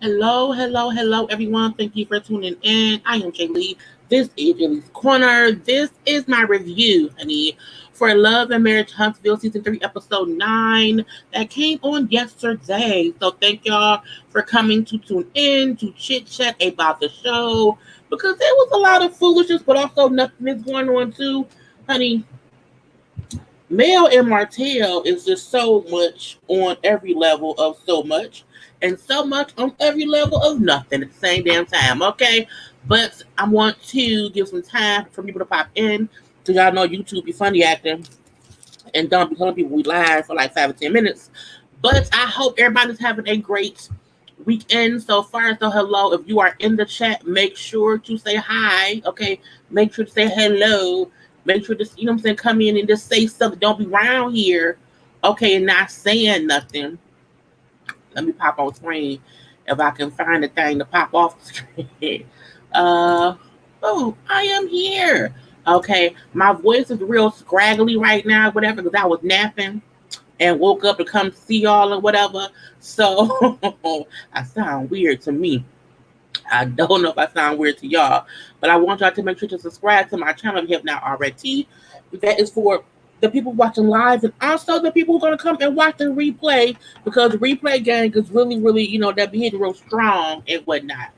Hello, hello, hello, everyone. Thank you for tuning in. I am Jaylee. This is Jaylee's Corner. This is my review, honey, for Love and Marriage Huntsville Season 3, Episode 9 that came on yesterday. So thank y'all for coming to tune in to chit chat about the show because there was a lot of foolishness, but also nothing is going on too. Honey, Mel and Martell is just so much on every level of so much, and so much on every level of nothing at the same damn time. Okay, but I want to give some time for people to pop in because y'all know YouTube be funny acting and don't be telling people we live for like 5 or 10 minutes. But I hope everybody's having a great weekend so far. So hello, if you are in the chat, make sure to say hi. Okay, make sure to say hello. Make sure to what I'm saying, come in and just say something. Don't be around here, okay, and not saying nothing. Let me pop on screen if I can find the thing to pop off the screen. uh oh, I am here. Okay, my voice is real scraggly right now, whatever, because I was napping and woke up to come see y'all or whatever. So I sound weird to me. I don't know if I sound weird to y'all, but I want y'all to make sure to subscribe to my channel if you have not already. That is for the people watching live and also the people who are going to come and watch the replay because the replay gang is really, really, that be hitting real strong and whatnot.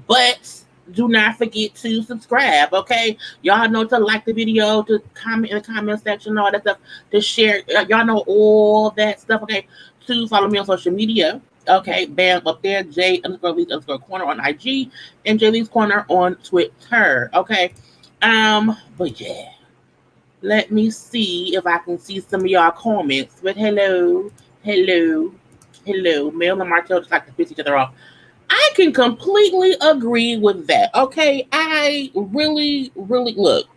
But do not forget to subscribe, okay? Y'all know to like the video, to comment in the comment section, all that stuff, to share. Y'all know all that stuff, okay? To follow me on social media. Okay, bam, up there, J_Lees_Corner on IG and JayLeesCorner on Twitter. Okay. But yeah. Let me see if I can see some of y'all comments. But hello, hello, hello. Mel and Martell just like to piss each other off. I can completely agree with that. Okay, I really, really look.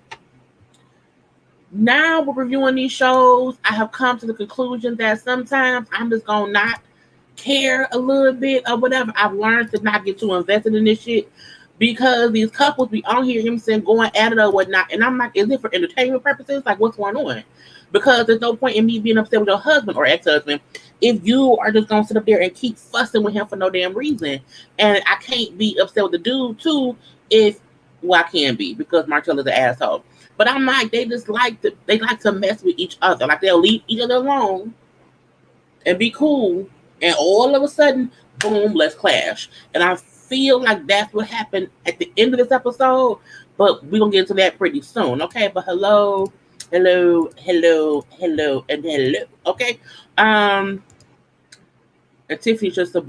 Now we're reviewing these shows. I have come to the conclusion that sometimes I'm just gonna not care a little bit or whatever. I've learned to not get too invested in this shit because these couples be on here, him saying going at it or whatnot, and I'm like, is it for entertainment purposes? Like, what's going on? Because there's no point in me being upset with your husband or ex-husband if you are just gonna sit up there and keep fussing with him for no damn reason. And I can't be upset with the dude too if well, I can be because Martell is an asshole. But I'm like, they like to mess with each other. Like they'll leave each other alone and be cool, and all of a sudden, boom, let's clash. And I feel like that's what happened at the end of this episode, but we're gonna get into that pretty soon, okay? But hello, hello, hello, hello, and hello, okay? Um, and Tiffany's just a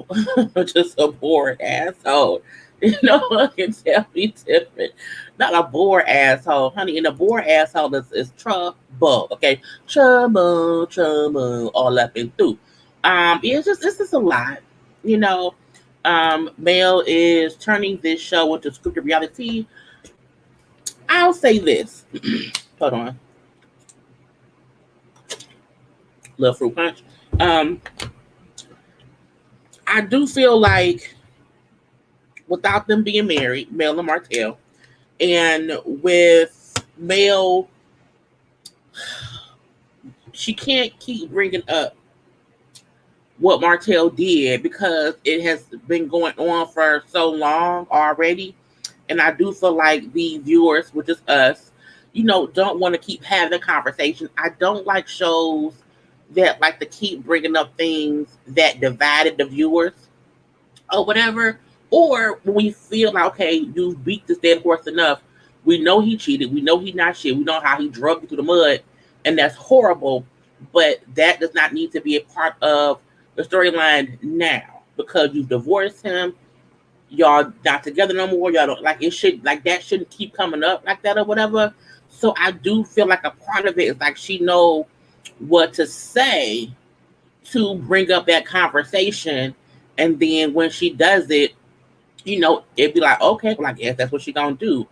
just a bored asshole. I can tell me different. Not a bored asshole, honey. And a bored asshole is trouble. Okay, trouble, trouble, all up and through. It's just a lot, you know. Mel is turning this show into scripted reality. I'll say this. Hold on, little fruit punch. Um, I do feel like without them being married, Mel and Martell, and with Mel, she can't keep bringing up what Martell did because it has been going on for so long already. And I do feel like the viewers, which is us, don't want to keep having the conversation. I don't like shows that like to keep bringing up things that divided the viewers or whatever. Or when we feel like, okay, you beat this dead horse enough. We know he cheated. We know he's not shit. We know how he drugged you through the mud. And that's horrible. But that does not need to be a part of the storyline now because you divorced him. Y'all not together no more. Y'all don't like it should like that shouldn't keep coming up like that or whatever. So I do feel like a part of it is like she know what to say to bring up that conversation. And then when she does it, it'd be like, okay, well, I guess that's what she gonna do.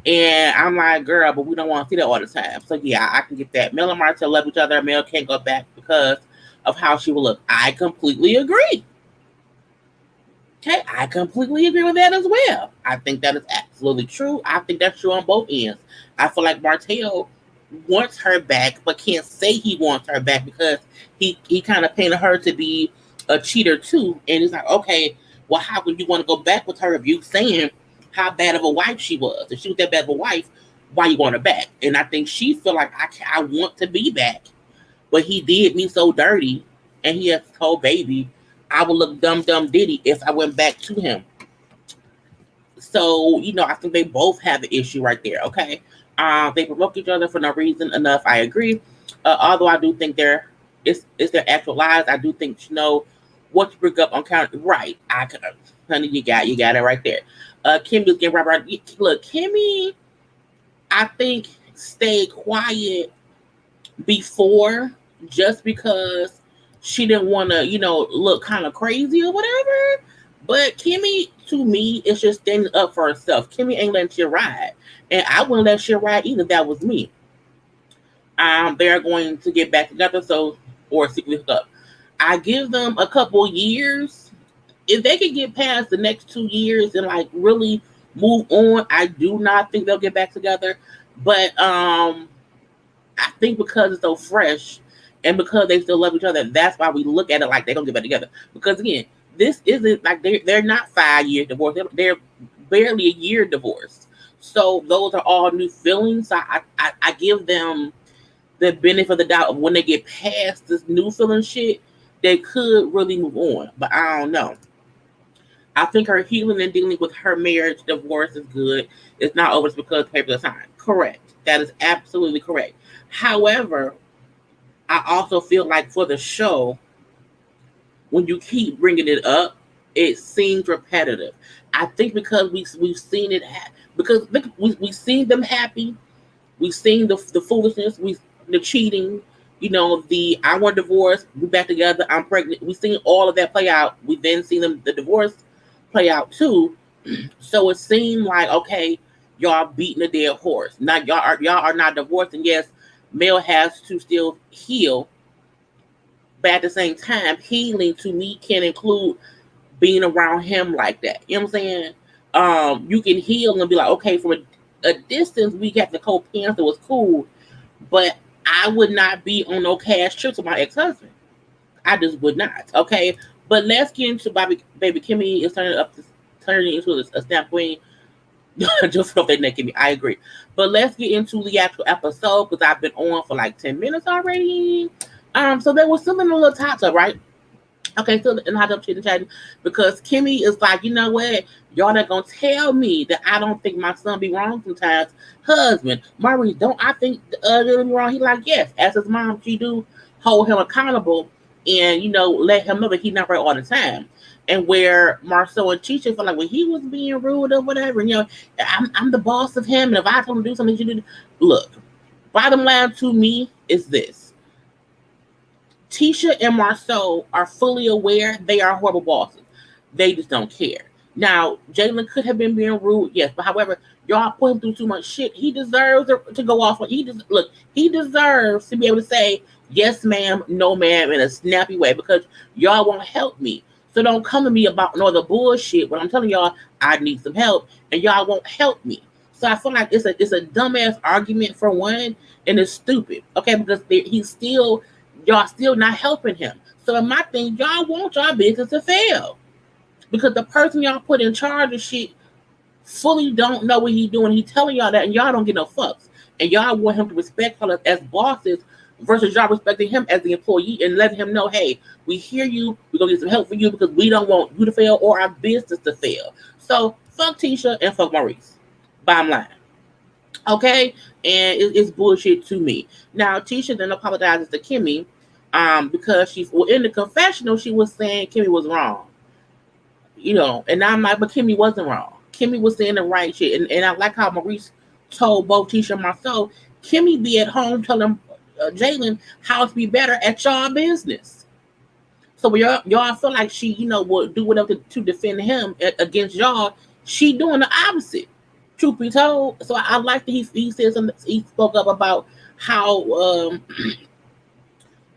And I'm like, girl, but we don't want to see that all the time. So yeah, I can get that. Mel and Martell love each other. Mel can't go back because of how she will look. I completely agree. Okay, I completely agree with that as well. I think that is absolutely true. I think that's true on both ends. I feel like Martell wants her back, but can't say he wants her back because he kind of painted her to be a cheater too. And he's like, okay, Well, how would you want to go back with her if you saying how bad of a wife she was? If she was that bad of a wife, why you want her back? And I think she feel like I want to be back, but he did me so dirty, and he has told baby I would look dumb diddy if I went back to him. So, I think they both have an issue right there. Okay, they provoke each other for no reason enough. I agree. Although I do think it's their actual lies. I do think what you bring up on count right. Honey, you got it right there. Kimmy's getting right. Look, Kimmy, I think stayed quiet before just because she didn't want to, look kind of crazy or whatever. But Kimmy, to me, is just standing up for herself. Kimmy ain't letting shit ride. And I wouldn't let shit ride either. That was me. They're going to get back together, or secretly hook up. I give them a couple years. If they can get past the next 2 years and like really move on, I do not think they'll get back together. But I think because it's so fresh and because they still love each other, that's why we look at it like they don't get back together. Because again, this isn't like they're not 5 years divorced. They're barely a year divorced. So those are all new feelings. So I give them the benefit of the doubt of when they get past this new feeling shit, they could really move on. But I don't know. I think her healing and dealing with her marriage divorce is good. It's not over just because papers are signed. Correct. That is absolutely correct. However, I also feel like for the show, when you keep bringing it up, it seems repetitive. I think because we've seen it, because we've seen them happy, we've seen the foolishness, the cheating, the I want divorce, we back together, I'm pregnant. We've seen all of that play out. We then seen the divorce play out too. So it seemed like, okay, y'all beating a dead horse. Now y'all are not divorced, and yes, Mel has to still heal. But at the same time, healing to me can include being around him like that. You know what I'm saying? You can heal and be like, okay, from a distance, we got the co-parents, it was cool, but I would not be on no cash trip to my ex-husband. I just would not. Okay, but let's get into baby Kimmy is turning into a snap queen. Just so they naked me. I agree. But let's get into the actual episode because I've been on for like 10 minutes already. So there was something a little hot tub, right? Okay, so in the hot tub chatting because Kimmy is like, you know what? Y'all not gonna tell me that I don't think my son be wrong sometimes. Husband, Maurice, don't I think be wrong? He like, yes. As his mom, she do hold him accountable and let him know that he's not right all the time. And where Marcel and Tisha feel like when he was being rude or whatever, I'm the boss of him, and if I told him to do something, you do. Look, bottom line to me is this: Tisha and Marcel are fully aware they are horrible bosses. They just don't care. Now, Jalen could have been being rude, yes, but however, y'all put him through too much shit. He deserves to go off. He deserves to be able to say yes, ma'am, no, ma'am, in a snappy way because y'all won't help me. So don't come to me about no other bullshit when I'm telling y'all I need some help and y'all won't help me. So I feel like it's a dumbass argument for one, and it's stupid. Okay, because y'all still not helping him. So in my thing, y'all want y'all business to fail because the person y'all put in charge of shit fully don't know what he's doing. He's telling y'all that, and y'all don't get no fucks. And y'all want him to respect us as bosses versus y'all respecting him as the employee and letting him know, hey, we hear you. We're going to get some help for you because we don't want you to fail or our business to fail. So fuck Tisha and fuck Maurice. Bottom line. Okay? And it's bullshit to me. Now, Tisha then apologizes to Kimmy because in the confessional, she was saying Kimmy was wrong. And I'm like, but Kimmy wasn't wrong. Kimmy was saying the right shit. And I like how Maurice told both Tisha and myself, Kimmy be at home telling Jalen how to be better at y'all business. So when y'all feel like she, will do whatever to defend him against y'all, she doing the opposite. Truth be told. So I like that he said something. He spoke up about how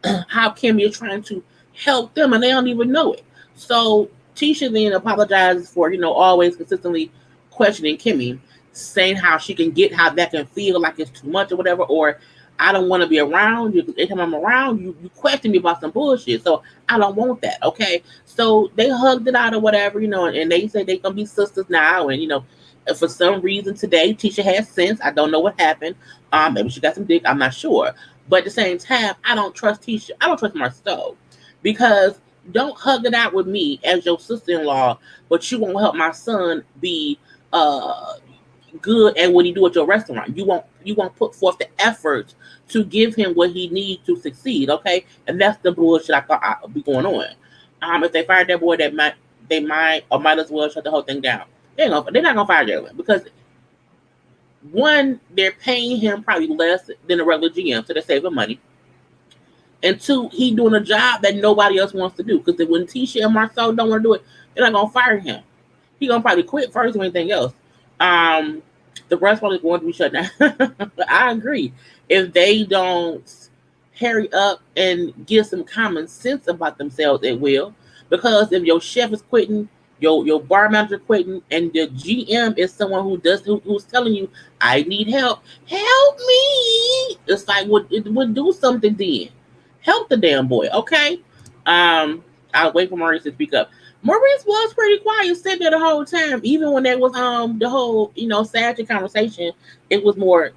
how Kimmy is trying to help them and they don't even know it. So Tisha then apologizes for, always consistently questioning Kimmy, saying how she can get how that can feel like it's too much or whatever, or I don't want to be around you because every time I'm around you, you question me about some bullshit. So I don't want that. Okay. So they hugged it out or whatever, and they say they gonna be sisters now. And for some reason today, Tisha has sense. I don't know what happened. Maybe she got some dick. I'm not sure. But at the same time, I don't trust Tisha. I don't trust Marceau because don't hug it out with me as your sister-in-law, but you won't help my son be good at what he do at your restaurant. You won't put forth the effort to give him what he needs to succeed. Okay, and that's the bullshit I thought would be going on. If they fired that boy, they might as well shut the whole thing down. They're not gonna fire Jaylen because one, they're paying him probably less than a regular GM, so they're saving money. And two, he doing a job that nobody else wants to do. Because when Tisha and Marceau don't want to do it, they're not gonna fire him. He gonna probably quit first or anything else. The restaurant is going to be shut down. I agree. If they don't hurry up and get some common sense about themselves, it will. Because if your chef is quitting, your bar manager quitting, and the GM is someone who's telling you, I need help me. It's like, it would do something then. Help the damn boy, okay? I'll wait for Maurice to speak up. Maurice was pretty quiet, sitting there the whole time. Even when there was the whole Saturday conversation, it was more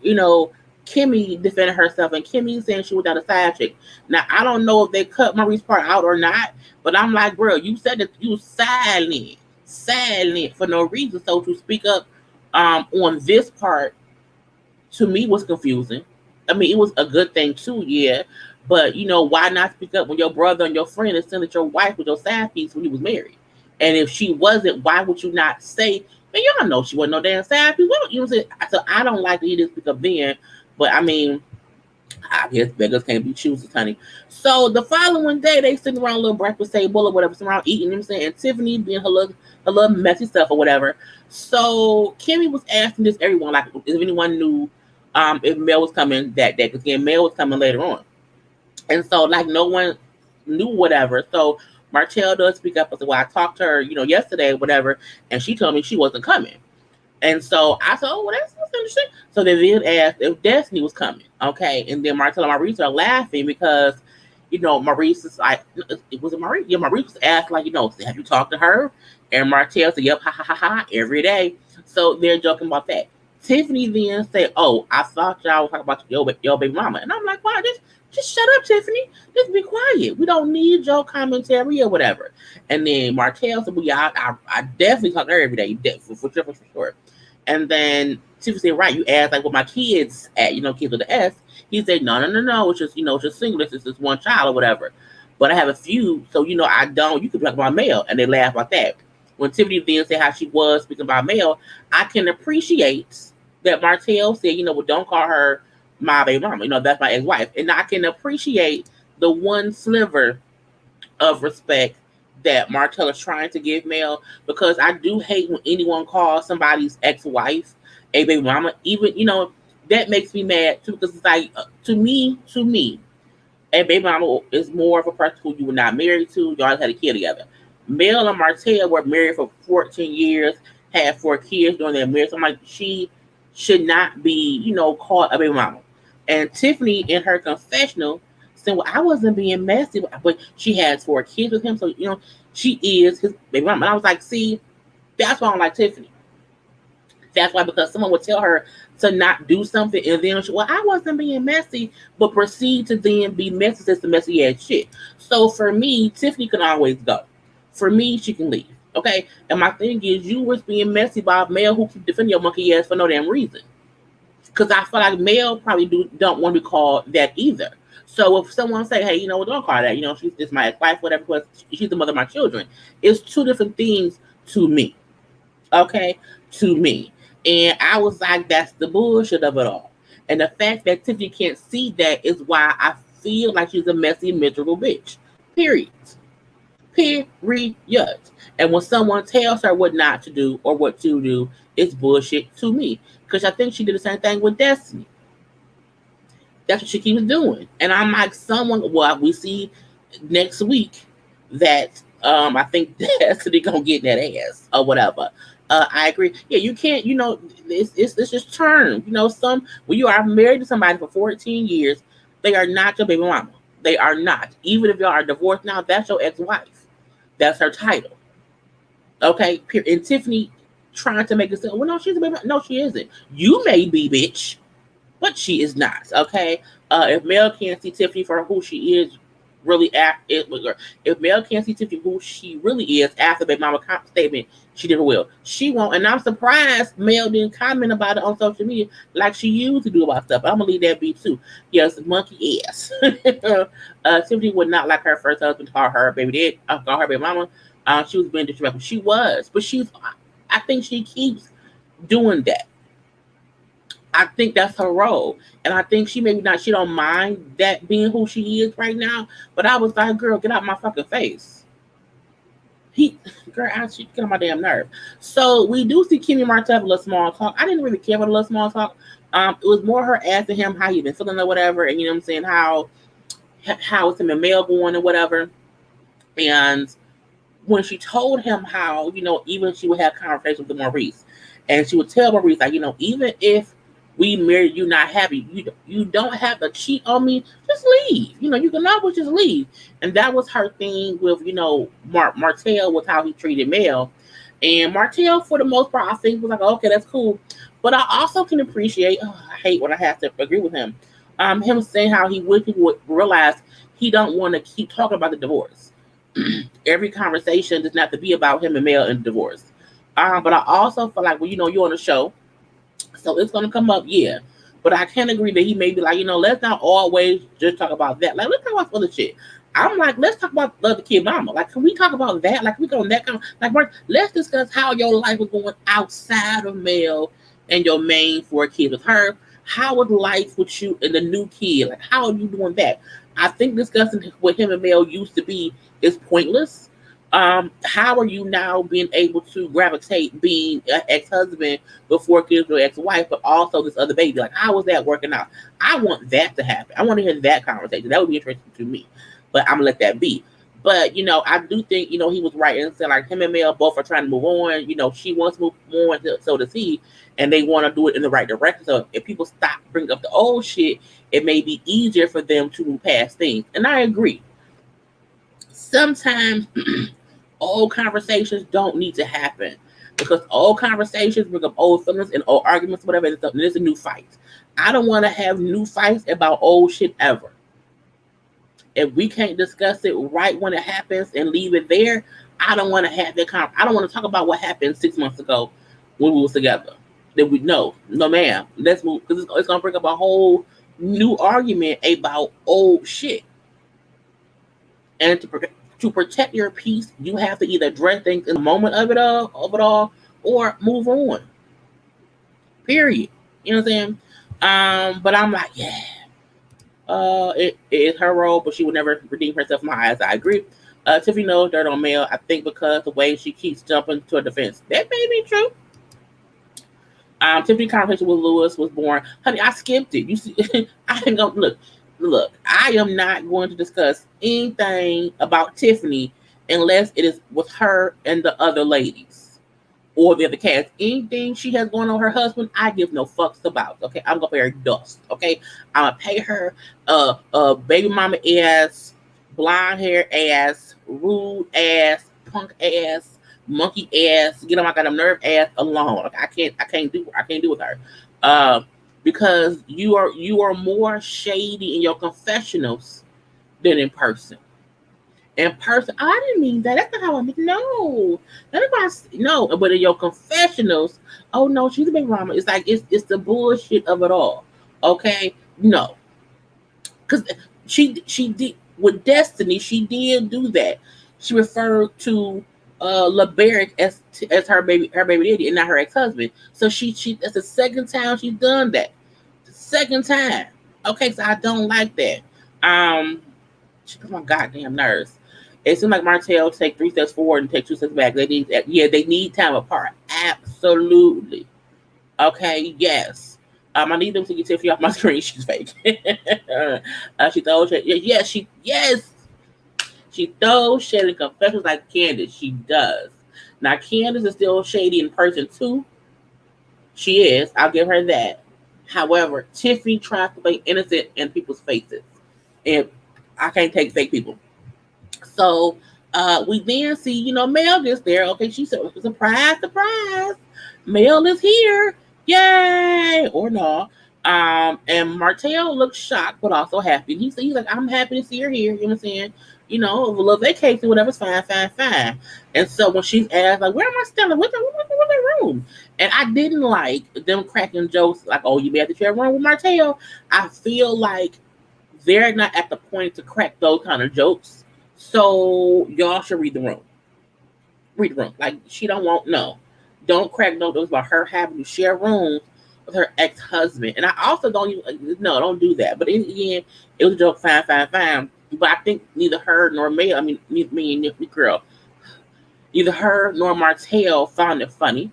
Kimmy defending herself, and Kimmy saying she was not a side chick. Now I don't know if they cut Maurice's part out or not, but I'm like, bro, you said that you silent for no reason. So to speak up on this part to me was confusing. I mean, it was a good thing too, yeah. But why not speak up when your brother and your friend is sending your wife with your side piece when you was married? And if she wasn't, why would you not say, man, y'all know she wasn't no damn side piece? So I don't like that he didn't speak up then. But I mean, I guess beggars can't be choosers, honey. So the following day, they sitting around a little breakfast table or whatever, around eating, and Tiffany being her little messy stuff or whatever. So Kimmy was asking this everyone, like, if anyone knew if Mel was coming that day, because again, Mel was coming later on. And so, like, no one knew whatever. So Martell does speak up and say, well, I talked to her, yesterday or whatever, and she told me she wasn't coming. And so I said, oh, well, that's interesting. So they then asked if Destiny was coming. Okay. And then Martell and Maurice are laughing because, Maurice is like, was it Maurice? Yeah, Maurice was asked, like, have you talked to her? And Martell said, yep, ha, ha, ha, ha, every day. So they're joking about that. Tiffany then said, oh, I thought y'all were talking about your baby mama. And I'm like, wow, just shut up, Tiffany. Just be quiet. We don't need your commentary or whatever. And then Martell said, well, yeah, I definitely talk to her every day. For sure. And then Tiffany said, right, you asked, like, what my kids at, kids with the S. He said, no. It's just, it's just single. It's just one child or whatever. But I have a few, so, I don't. You could talk about male. And they laugh about that. When Tiffany then said how she was speaking about male, I can appreciate that Martell said, well, don't call her my baby mama. That's my ex-wife. And I can appreciate the one sliver of respect that Martell is trying to give Mel, because I do hate when anyone calls somebody's ex-wife a baby mama. Even, that makes me mad too, because it's like, to me, a baby mama is more of a person who you were not married to. Y'all had a kid together. Mel and Martell were married for 14 years, had 4 kids during their marriage. So I'm like, she should not be, called a baby mama. And Tiffany, in her confessional, said, well, I wasn't being messy, but she has 4 kids with him. So, she is his baby mama. And I was like, see, that's why I don't like Tiffany. That's why, because someone would tell her to not do something, and then she, well, I wasn't being messy, but proceed to then be messy as the messy ass shit. So for me, Tiffany can always go. For me, she can leave. Okay? And my thing is, you was being messy by a male who keep defending your monkey ass for no damn reason. Because I feel like male probably don't want to be called that either. So if someone say, hey, don't call that, she's just my ex-wife, whatever, because she's the mother of my children. It's 2 different things to me. Okay? To me. And I was like, that's the bullshit of it all. And the fact that Tiffany can't see that is why I feel like she's a messy, miserable bitch. Period. And when someone tells her what not to do or what to do, it's bullshit to me. Because I think she did the same thing with Destiny. That's what she keeps doing. And I'm like, we see next week that I think Destiny gonna get that ass or whatever. I agree. Yeah, you can't. It's just term. Some when you are married to somebody for 14 years, they are not your baby mama. They are not. Even if y'all are divorced now, that's your ex-wife. That's her title. Okay. And Tiffany trying to make it sound, well, no, she's a baby. No, she isn't. You may be, bitch, but she is not. Okay. If Mel can't see Tiffany for who she is, really if Mel can't see Tiffany who she really is after Baby Mama statement, she never will. She won't. And I'm surprised Mel didn't comment about it on social media like she used to do about stuff. I'm gonna leave that be too. Yes, monkey ass. Tiffany would not like her first husband call her baby dad, call her baby mama. She was being disrespectful. She was, but I think she keeps doing that. I think that's her role. And I think she don't mind that being who she is right now. But I was like, girl, get out my fucking face. She get on my damn nerve. So we do see Kimmy Martell have a little small talk. I didn't really care for the little small talk. It was more her asking him how he been feeling or whatever. And you know what I'm saying? How it's him and Mel going or whatever. And when she told him how, even she would have conversations with Maurice. And she would tell Maurice, like, even if we married, you not happy, you don't have to cheat on me, just leave. You can always just leave. And that was her thing with, Martell, with how he treated Mel. And Martell, for the most part, I think was like, okay, that's cool. But I also can appreciate, I hate when I have to agree with him, him saying how he wish he would realize he don't want to keep talking about the divorce. Every conversation does not have to be about him and Mel and the divorce. But I also feel like, well, you're on a show, so it's going to come up, yeah. But I can agree that he may be like, let's not always just talk about that. Like, let's talk about other shit. I'm like, let's talk about the other kid mama. Like, can we talk about that? Like, we go on that kind of, like, Mark, let's discuss how your life was going outside of Mel and your main 4 kids with her. How was life with you and the new kid? Like, how are you doing that? I think discussing what him and Mel used to be is pointless. How are you now being able to gravitate being an ex-husband before kids or ex-wife, but also this other baby? Like, how is that working out? I want that to happen. I want to hear that conversation. That would be interesting to me, but I'm gonna let that be. But I do think he was right in saying like him and Mel both are trying to move on. She wants to move on, so does he, and they want to do it in the right direction. So if people stop bringing up the old shit, it may be easier for them to move past things. And I agree. Sometimes old conversations don't need to happen because old conversations bring up old feelings and old arguments, whatever. And there's a new fight. I don't want to have new fights about old shit ever. If we can't discuss it right when it happens and leave it there, I don't want to have that I don't want to talk about what happened 6 months ago when we was together. That we no, ma'am. Let's move because it's gonna bring up a whole new argument about old shit. And to protect your peace, you have to either address things in the moment of it all, or move on. Period. You know what I'm saying? But I'm like, yeah. It is her role, but she would never redeem herself in my eyes. I agree. Tiffany knows dirt on Mel. I think because the way she keeps jumping to a defense. That may be true. Tiffany conversation with Lewis was boring. Honey, I skipped it. You see, I ain't gonna look. I am not going to discuss anything about Tiffany unless it is with her and the other ladies or the other cast. Anything she has going on with her husband, I give no fucks about. Okay, I'm gonna pay her dust. Okay, I'm gonna pay her baby mama ass, blonde hair ass, rude ass, punk ass, monkey ass, get on my goddamn nerve ass alone. Like, I can't do with her. Because you are more shady in your confessionals than in person. In person, I didn't mean that. That's not how I mean. No, no. But in your confessionals, oh no, she's a baby mama. It's like it's the bullshit of it all. Okay, no, because she did with Destiny. She did do that. She referred to LeBaric as her baby daddy and not her ex-husband. So she that's the second time she's done that. The second time. Okay, so I don't like that. She put my goddamn nerves. It seems like Martell take 3 steps forward and take 2 steps back. They need time apart. Absolutely. Okay, yes. I need them to get Tiffany off my screen. She's fake. She throws shit. Yes. She throws shit in confessions like Candace. She does. Now, Candace is still shady in person too. She is. I'll give her that. However, Tiffany tries to play innocent in people's faces, and I can't take fake people. So we then see, Mel gets there. Okay, she said, surprise, surprise. Mel is here. Yay! Or no. And Martell looks shocked, but also happy. He's like, I'm happy to see her here. You know what I'm saying? A little vacation, whatever's fine, fine, fine. And so when she's asked, like, where am I staying? What's the room? And I didn't like them cracking jokes like, oh, you may have to share a room with Martell. I feel like they're not at the point to crack those kind of jokes. So y'all should read the room. Read the room. Like, she don't want no. Don't crack no jokes about her having to share rooms with her ex-husband. And I also don't do that. But again, it was a joke, fine, fine, fine. But I think neither her nor me and the girl, neither her nor Martell found it funny.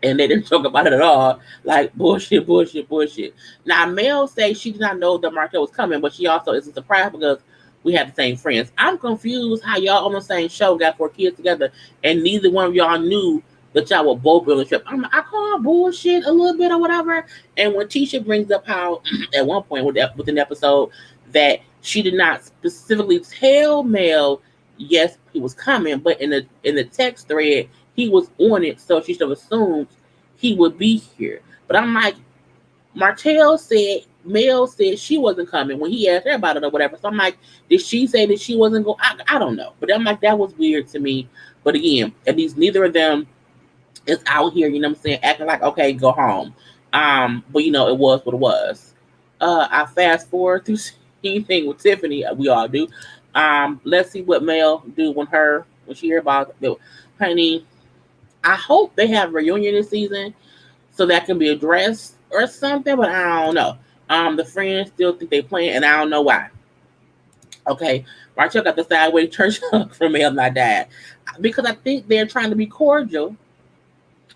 And they didn't joke about it at all. Like, bullshit, bullshit, bullshit. Now, Mel says she did not know that Martell was coming, but she also isn't surprised because we have the same friends. I'm confused how y'all on the same show got 4 kids together, and neither one of y'all knew that y'all were both on the trip. I call bullshit a little bit or whatever. And when Tisha brings up how, at one point within the episode, that she did not specifically tell Mel, yes, he was coming, but in the text thread, he was on it, so she should have assumed he would be here. But I'm like, Mel said she wasn't coming when he asked her about it or whatever. So I'm like, did she say that she wasn't going? I don't know. But I'm like, that was weird to me. But again, at least neither of them is out here, you know what I'm saying, acting like, okay, go home. But it was what it was. I fast forward through anything with Tiffany. We all do. Let's see what Mel do when she hear about it. Honey, I hope they have a reunion this season so that can be addressed or something, but I don't know. The friends still think they playing, and I don't know why. Okay, Rachel got the sideways church hug from Mel, my dad, because I think they're trying to be cordial,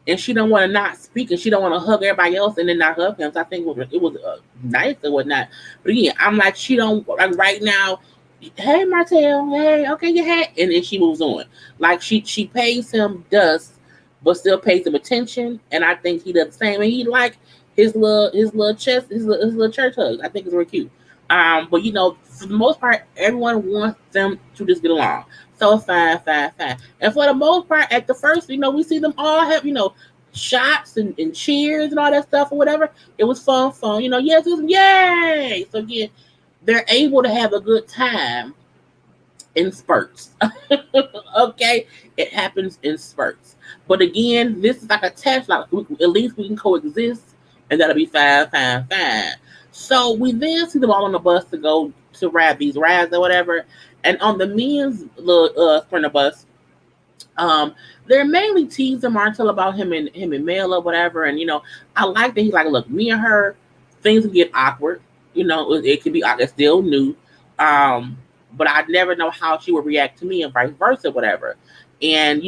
and she don't want to not speak, and she don't want to hug everybody else and then not hug him. So I think it was nice or whatnot. But again, I'm like, she don't like right now. Hey, Martell, hey, okay, you had, and then she moves on. Like she pays him dust, but still pays him attention, and I think he does the same. And he like his little chest, his little church hugs. I think it's really cute. But for the most part, everyone wants them to just get along. So fine. And for the most part, at the first, we see them all have, shots and cheers and all that stuff or whatever. It was fun. Yes, it was yay. So again, they're able to have a good time in spurts. Okay, it happens in spurts. But again, this is like a test. Like, at least we can coexist, and that'll be fine. So we then see them all on the bus to go to ride these rides or whatever. And on the men's little sprinter bus, they're mainly teasing Martell about him and Mel or whatever. And I like that he's like, look, me and her, things can get awkward. It could be awkward. It's still new. But I never know how she would react to me and vice versa, whatever. And,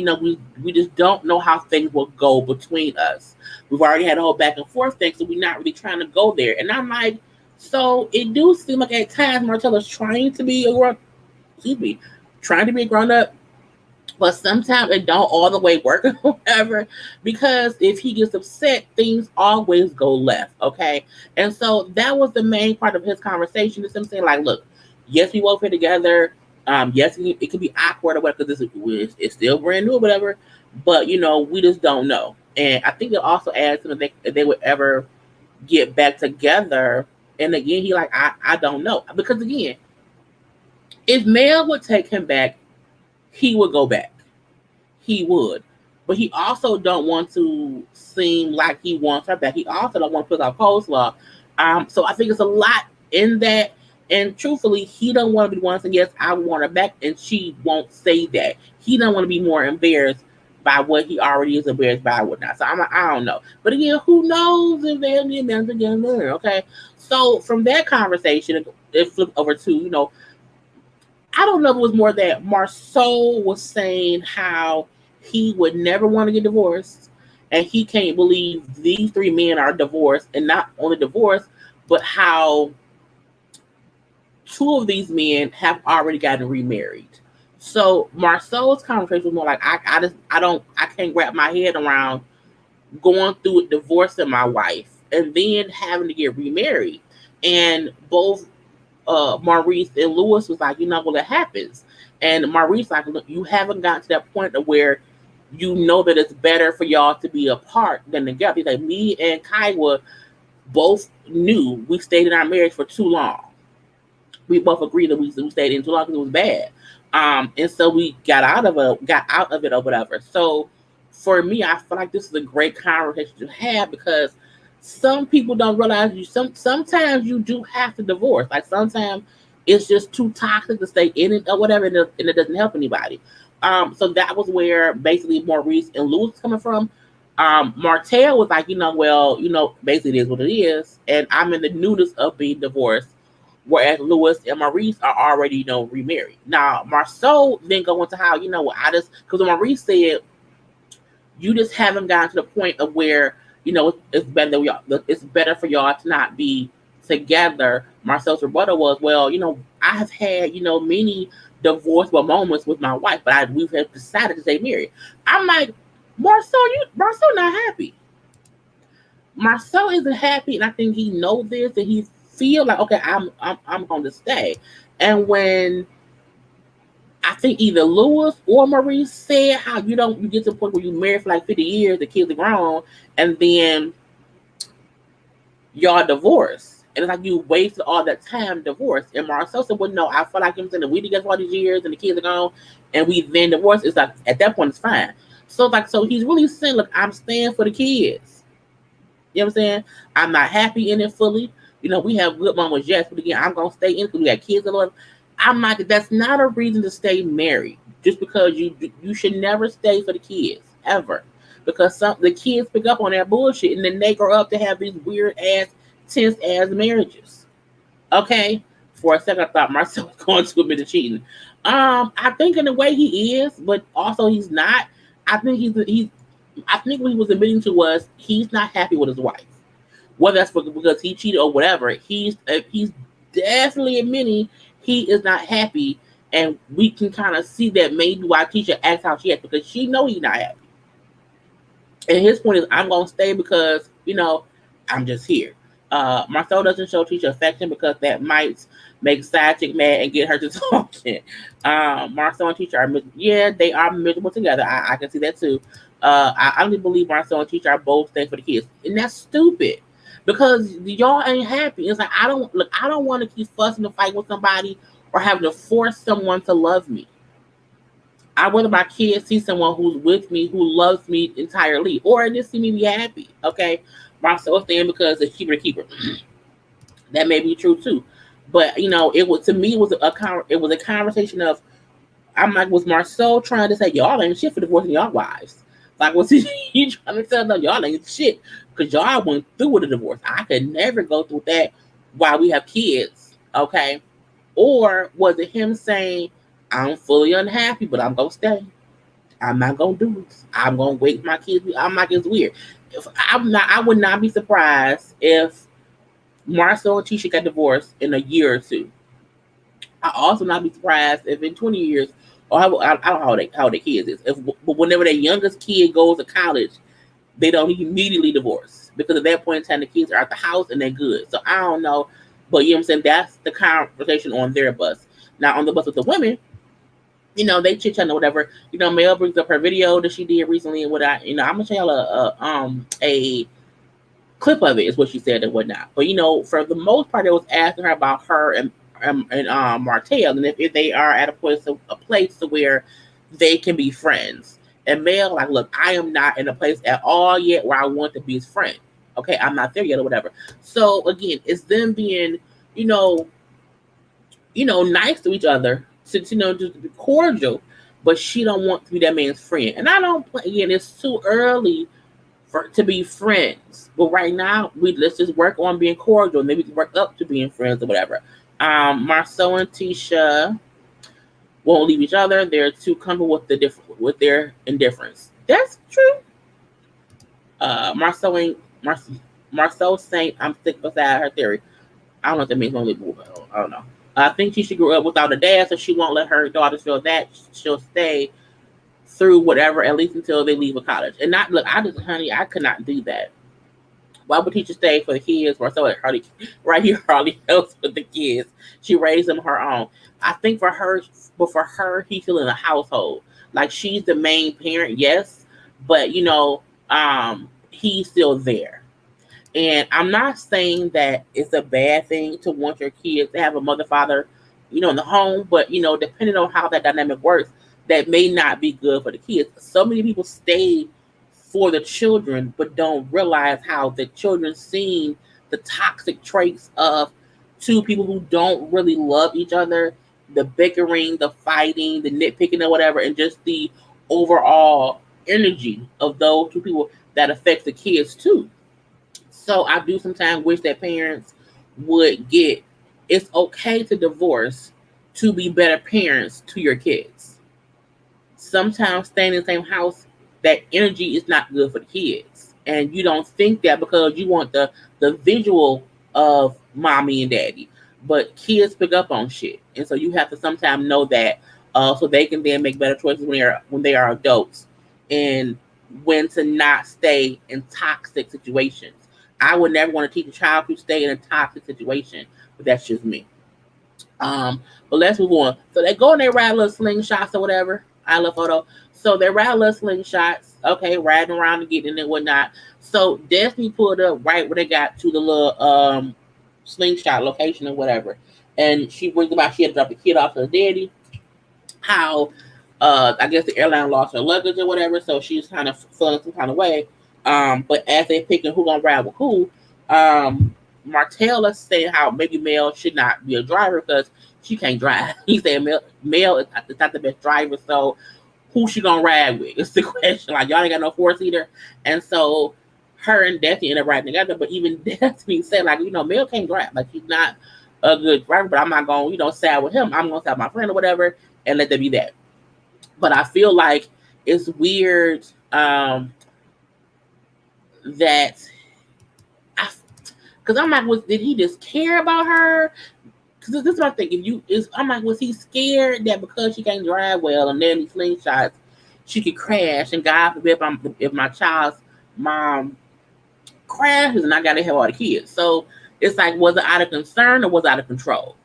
we just don't know how things will go between us. We've already had a whole back and forth thing, so we're not really trying to go there. And I'm like, so it do seem like at times Martell is trying to be a grown up, but sometimes it don't all the way work or whatever, because if he gets upset, things always go left, okay? And so that was the main part of his conversation, is him saying, like, look, yes, we both here together. Yes, it could be awkward or whatever, because it's still brand new or whatever, but, we just don't know. And I think it also adds to if they would ever get back together. And again, he like, I don't know. Because again, if Mel would take him back, he would go back. He would. But he also don't want to seem like he wants her back. He also don't want to put out coleslaw. So I think it's a lot in that. And truthfully, he don't want to be the one saying, yes, I want her back. And she won't say that. He don't want to be more embarrassed by what he already is embarrassed by or whatnot. So I don't know. But again, who knows if they'll get back together, okay? So from that conversation, it flipped over to, I don't know if it was more that Marceau was saying how he would never want to get divorced, and he can't believe these 3 men are divorced, and not only divorced, but how 2 of these men have already gotten remarried. So Marcel's conversation was more like I can't wrap my head around going through divorcing my wife and then having to get remarried. And both Maurice and Lewis was like, well, it happens. And Maurice like, look, you haven't gotten to that point of where you know that it's better for y'all to be apart than together. He's like, me and Kaiwa both knew we stayed in our marriage for too long. We both agreed that we stayed in too long because it was bad. And so we got out of it or whatever. So for me, I feel like this is a great conversation to have because some people don't realize sometimes you do have to divorce. Like sometimes it's just too toxic to stay in it or whatever, and it doesn't help anybody. So that was where basically Maurice and Louis was coming from. Martell was like, well, basically it is what it is, and I'm in the newness of being divorced, whereas Louis and Maurice are already, remarried. Now, Marceau then go into how, because Maurice said, you just haven't gotten to the point of where, it's better that it's better for y'all to not be together. Marcel's rebuttal was, well, I have had, many divorceable moments with my wife, but we have decided to stay married. I'm like, Marceau not happy. Marceau isn't happy, and I think he knows this, and he feel like, okay, I'm going to stay. And when I think either Lewis or Maurice said how you get to the point where you married for like 50 years, the kids are grown, and then y'all divorce. And it's like you wasted all that time divorced. And Marcel said, well, no, I feel like I'm saying that we together for all these years and the kids are gone and we then divorced. It's like at that point it's fine. So he's really saying, look, I'm staying for the kids. You know what I'm saying? I'm not happy in it fully. We have good moments, yes, but again, I'm gonna stay in because we got kids and all. I'm like, that's not a reason to stay married. Just because you should never stay for the kids ever, because the kids pick up on that bullshit and then they grow up to have these weird ass, tense ass marriages. Okay, for a second I thought Marcel was going to admit to cheating. I think in a way he is, but also he's not. I think I think what he was admitting to was he's not happy with his wife. Whether that's because he cheated or whatever, he's definitely admitting he is not happy, and we can kind of see that maybe why Tisha acts how she acts because she know he's not happy. And his point is, I'm gonna stay because I'm just here. Marcel doesn't show Tisha affection because that might make side chick mad and get her to talking. Marcel and Tisha are they are miserable together. I can see that too. I only believe Marcel and Tisha are both staying for the kids, and that's stupid. Because y'all ain't happy. It's like I don't want to keep fussing and fighting with somebody or having to force someone to love me. I rather my kids see someone who's with me, who loves me entirely, or just see me be happy. Okay, Marcel's staying because it's cheaper to keep her. That may be true too, but it was to me it was a conversation of I'm like, was Marcel trying to say y'all ain't shit for divorcing y'all wives? Like, was he trying to tell them y'all ain't shit because y'all went through with a divorce? I could never go through that while we have kids, okay? Or was it him saying, I'm fully unhappy, but I'm gonna stay. I'm not gonna do this. I'm gonna wait my kids. I'm like, it's weird. I would not be surprised if Marcel and Tisha got divorced in a year or two. I also not be surprised if in 20 years, or I don't know how the kids is. But whenever their youngest kid goes to college, they don't immediately divorce because at that point in time the kids are at the house and they're good. So I don't know, but you know what I'm saying. That's the conversation on their bus. Now on the bus with the women, they chit chat or whatever. Mel brings up her video that she did recently and what I'm gonna show y'all a clip of it is what she said and whatnot. But for the most part, it was asking her about her and Martell, and if they are at a place to where they can be friends. And Mel, like, look, I am not in a place at all yet where I want to be his friend. Okay, I'm not there yet or whatever. So again, it's them being, nice to each other, since just to be cordial, but she don't want to be that man's friend. And I don't. Again, it's too early to be friends. But right now, let's just work on being cordial, and maybe we can work up to being friends or whatever. Marcel and Tisha won't leave each other. They're too comfortable with their indifference. That's true. Marcel saying I'm sick beside her theory. I don't know what that means. I don't know. I think she grew up without a dad, so she won't let her daughters feel that. She'll stay through whatever, at least until they leave a college. And not look, honey, I could not do that. Why would teacher stay for the kids or so hardly right here hardly helps with the kids? She raised them her own. I think for her, but for her, he's still in the household. Like she's the main parent, yes, but he's still there. And I'm not saying that it's a bad thing to want your kids to have a mother, father, in the home, but depending on how that dynamic works, that may not be good for the kids. So many people stay for the children, but don't realize how the children seeing the toxic traits of two people who don't really love each other, the bickering, the fighting, the nitpicking or whatever, and just the overall energy of those two people that affects the kids too. So I do sometimes wish that parents would get it's okay to divorce to be better parents to your kids. Sometimes staying in the same house, that energy is not good for the kids. And you don't think that because you want the visual of mommy and daddy. But kids pick up on shit. And so you have to sometimes know that so they can then make better choices when they are adults and when to not stay in toxic situations. I would never want to teach a child to stay in a toxic situation, but that's just me. But let's move on. So they go and they ride little slingshots or whatever. I love photo. So they ride little slingshots, okay, riding around and getting in and whatnot. So Destiny pulled up right when they got to the little slingshot location or whatever. And she brings about she had to drop the kid off to the daddy. How I guess the airline lost her luggage or whatever, so she's kind of feeling some kind of way. But as they picking who gonna ride with who, Martell is saying how maybe Mel should not be a driver because she can't drive. He said Mel is not the best driver, so who she gonna ride with? It's the question. Like y'all ain't got no four-seater, and so her and Destiny end up riding together. But even Destiny said like Mel can't drive. Like she's not a good driver, but I'm not gonna side with him. I'm gonna side with my friend or whatever, and let that be that. But I feel like it's weird that because I'm like, did he just care about her? Because this is what I think. I'm like, was he scared that because she can't drive well and then these slingshots, she could crash? And God forbid if my child's mom crashes and I got to help all the kids. So it's like, was it out of concern or was it out of control?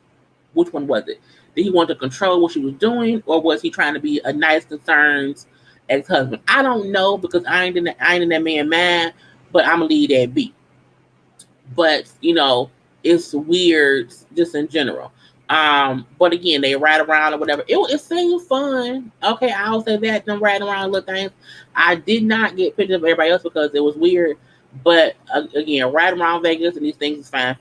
Which one was it? Did he want to control what she was doing, or was he trying to be a nice, concerned ex-husband? I don't know because I ain't in that man mind, but I'm gonna leave that be. But it's weird just in general. But again, they ride around or whatever. It seemed fun. Okay, I'll say that. Them riding around little things. I did not get pictures of everybody else because it was weird. But again, riding around Vegas and these things is fine.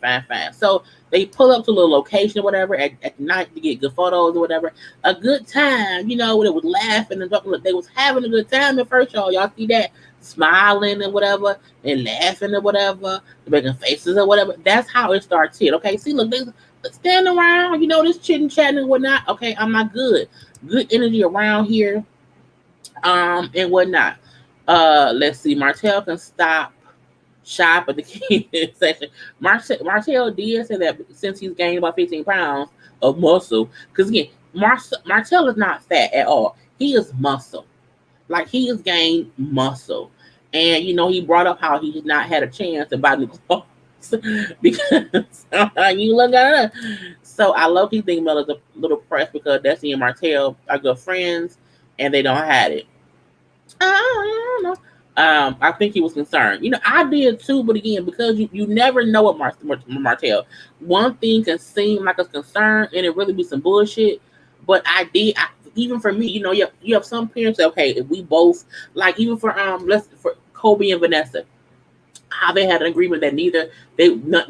So they pull up to a little location or whatever at night to get good photos or whatever. A good time, when it was laughing and talking. They was having a good time at first, y'all. Y'all see that? Smiling and whatever, and laughing or whatever, making faces or whatever. That's how it starts here. Okay, see, look, they standing around, this chitting, chatting and whatnot. Okay, I'm not good. Good energy around here, and whatnot. Let's see. Martell can shop at the kids section. Martell did say that since he's gained about 15 pounds of muscle, because again, Martell is not fat at all. He is muscle. Like he has gained muscle. And he brought up how he has not had a chance to buy new clothes because you look at it. So I love he think Mel is a little pressed because Destiny and Martell are good friends and they don't have it. I don't know. I think he was concerned. I did too, but again, because you never know what Martell. One thing can seem like a concern and it really be some bullshit. But even for me, you have some parents that, okay, if we both like, even for for Kobe and Vanessa, how they had an agreement that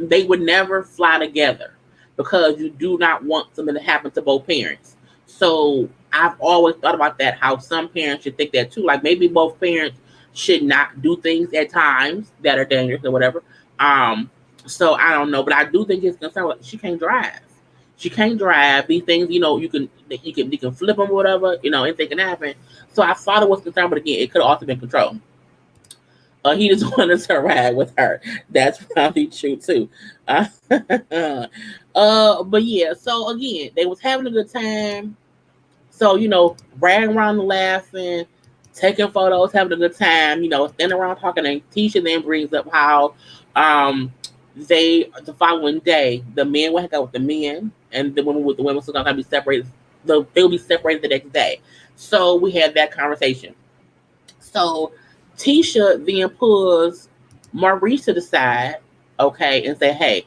they would never fly together because you do not want something to happen to both parents. So I've always thought about that, how some parents should think that too. Like maybe both parents should not do things at times that are dangerous or whatever. So I don't know, but I do think it's concerned. She can't drive. She can't drive. These things, you can flip them or whatever, anything can happen. So I thought it was concerned, but again, it could have also been control. He just wanted to ride with her. That's probably true too. Uh, but yeah. So again, they was having a good time. So riding around and laughing, taking photos, having a good time. Standing around talking. And Tisha then brings up how um the following day the men will hang out with the men, and the women still gonna be separated. They'll be separated the next day. So we had that conversation. So Tisha then pulls Maurice to the side, okay, and say, hey,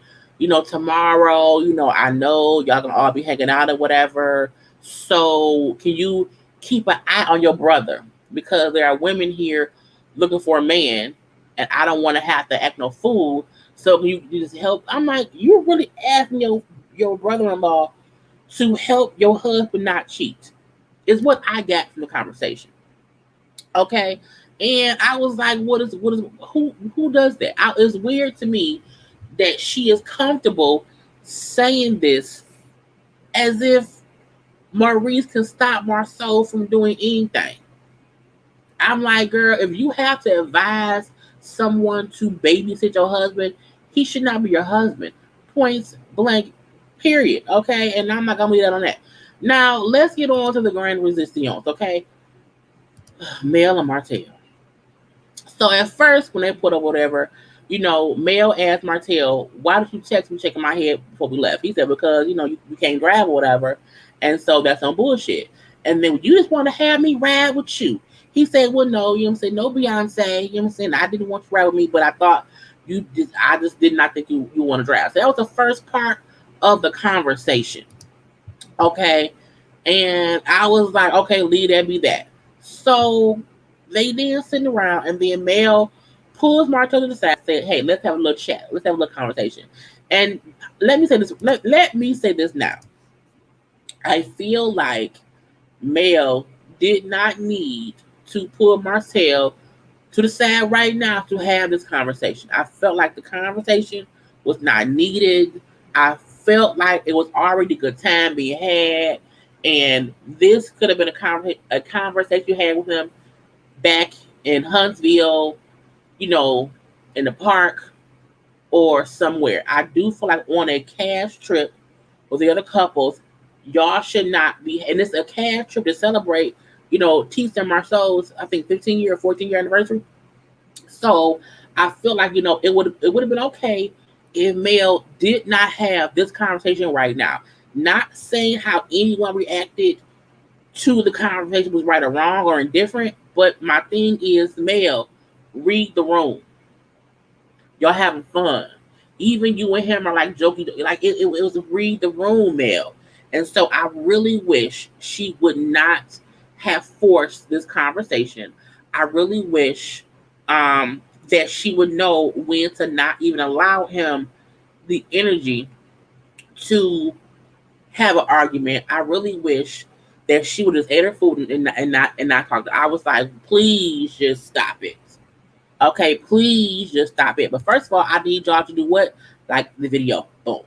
tomorrow, I know y'all gonna all be hanging out or whatever. So can you keep an eye on your brother? Because there are women here looking for a man, and I don't want to have to act no fool. So can you just help? I'm like, you're really asking your brother-in-law to help your husband not cheat, is what I got from the conversation. Okay. And I was like, who does that? It's weird to me that she is comfortable saying this as if Maurice can stop Marceau from doing anything. I'm like, girl, if you have to advise someone to babysit your husband, he should not be your husband. Points blank, period. Okay. And I'm not gonna leave that on that. Now let's get on to the grand resistance, okay? Mel and Martell. So at first, when they put up whatever, Mel asked Martell, why did you text me checking my head before we left? He said, because, you can't drive or whatever. And so that's some bullshit. And then you just want to have me ride with you. He said, well, no, no, Beyonce, I didn't want you to ride with me, but I thought I just did not think you want to drive. So that was the first part of the conversation. Okay. And I was like, okay, leave that be that. So they then sitting around, and then Mel pulls Martell to the side, said, hey, let's have a little chat. Let's have a little conversation. And let me say this. Let me say this now. I feel like Mel did not need to pull Martell to the side right now to have this conversation. I felt like the conversation was not needed. I felt like it was already a good time being had. And this could have been a conversation you had with him back in Huntsville, in the park or somewhere. I do feel like on a cash trip with the other couples, y'all should not be, and it's a cash trip to celebrate, Tisa and Marceau's, I think 15-year or 14-year anniversary. So I feel like, it would have been okay if Mel did not have this conversation right now. Not saying how anyone reacted to the conversation was right or wrong or indifferent, but my thing is, Mel, read the room. Y'all having fun. Even you and him are like joking, like it was read the room, Mel. And so I really wish she would not have forced this conversation. I really wish that she would know when to not even allow him the energy to have an argument. I really wish that she would just ate her food and not talk. I was like, please just stop it. Okay, please just stop it. But first of all, I need y'all to do what? Like the video. Boom.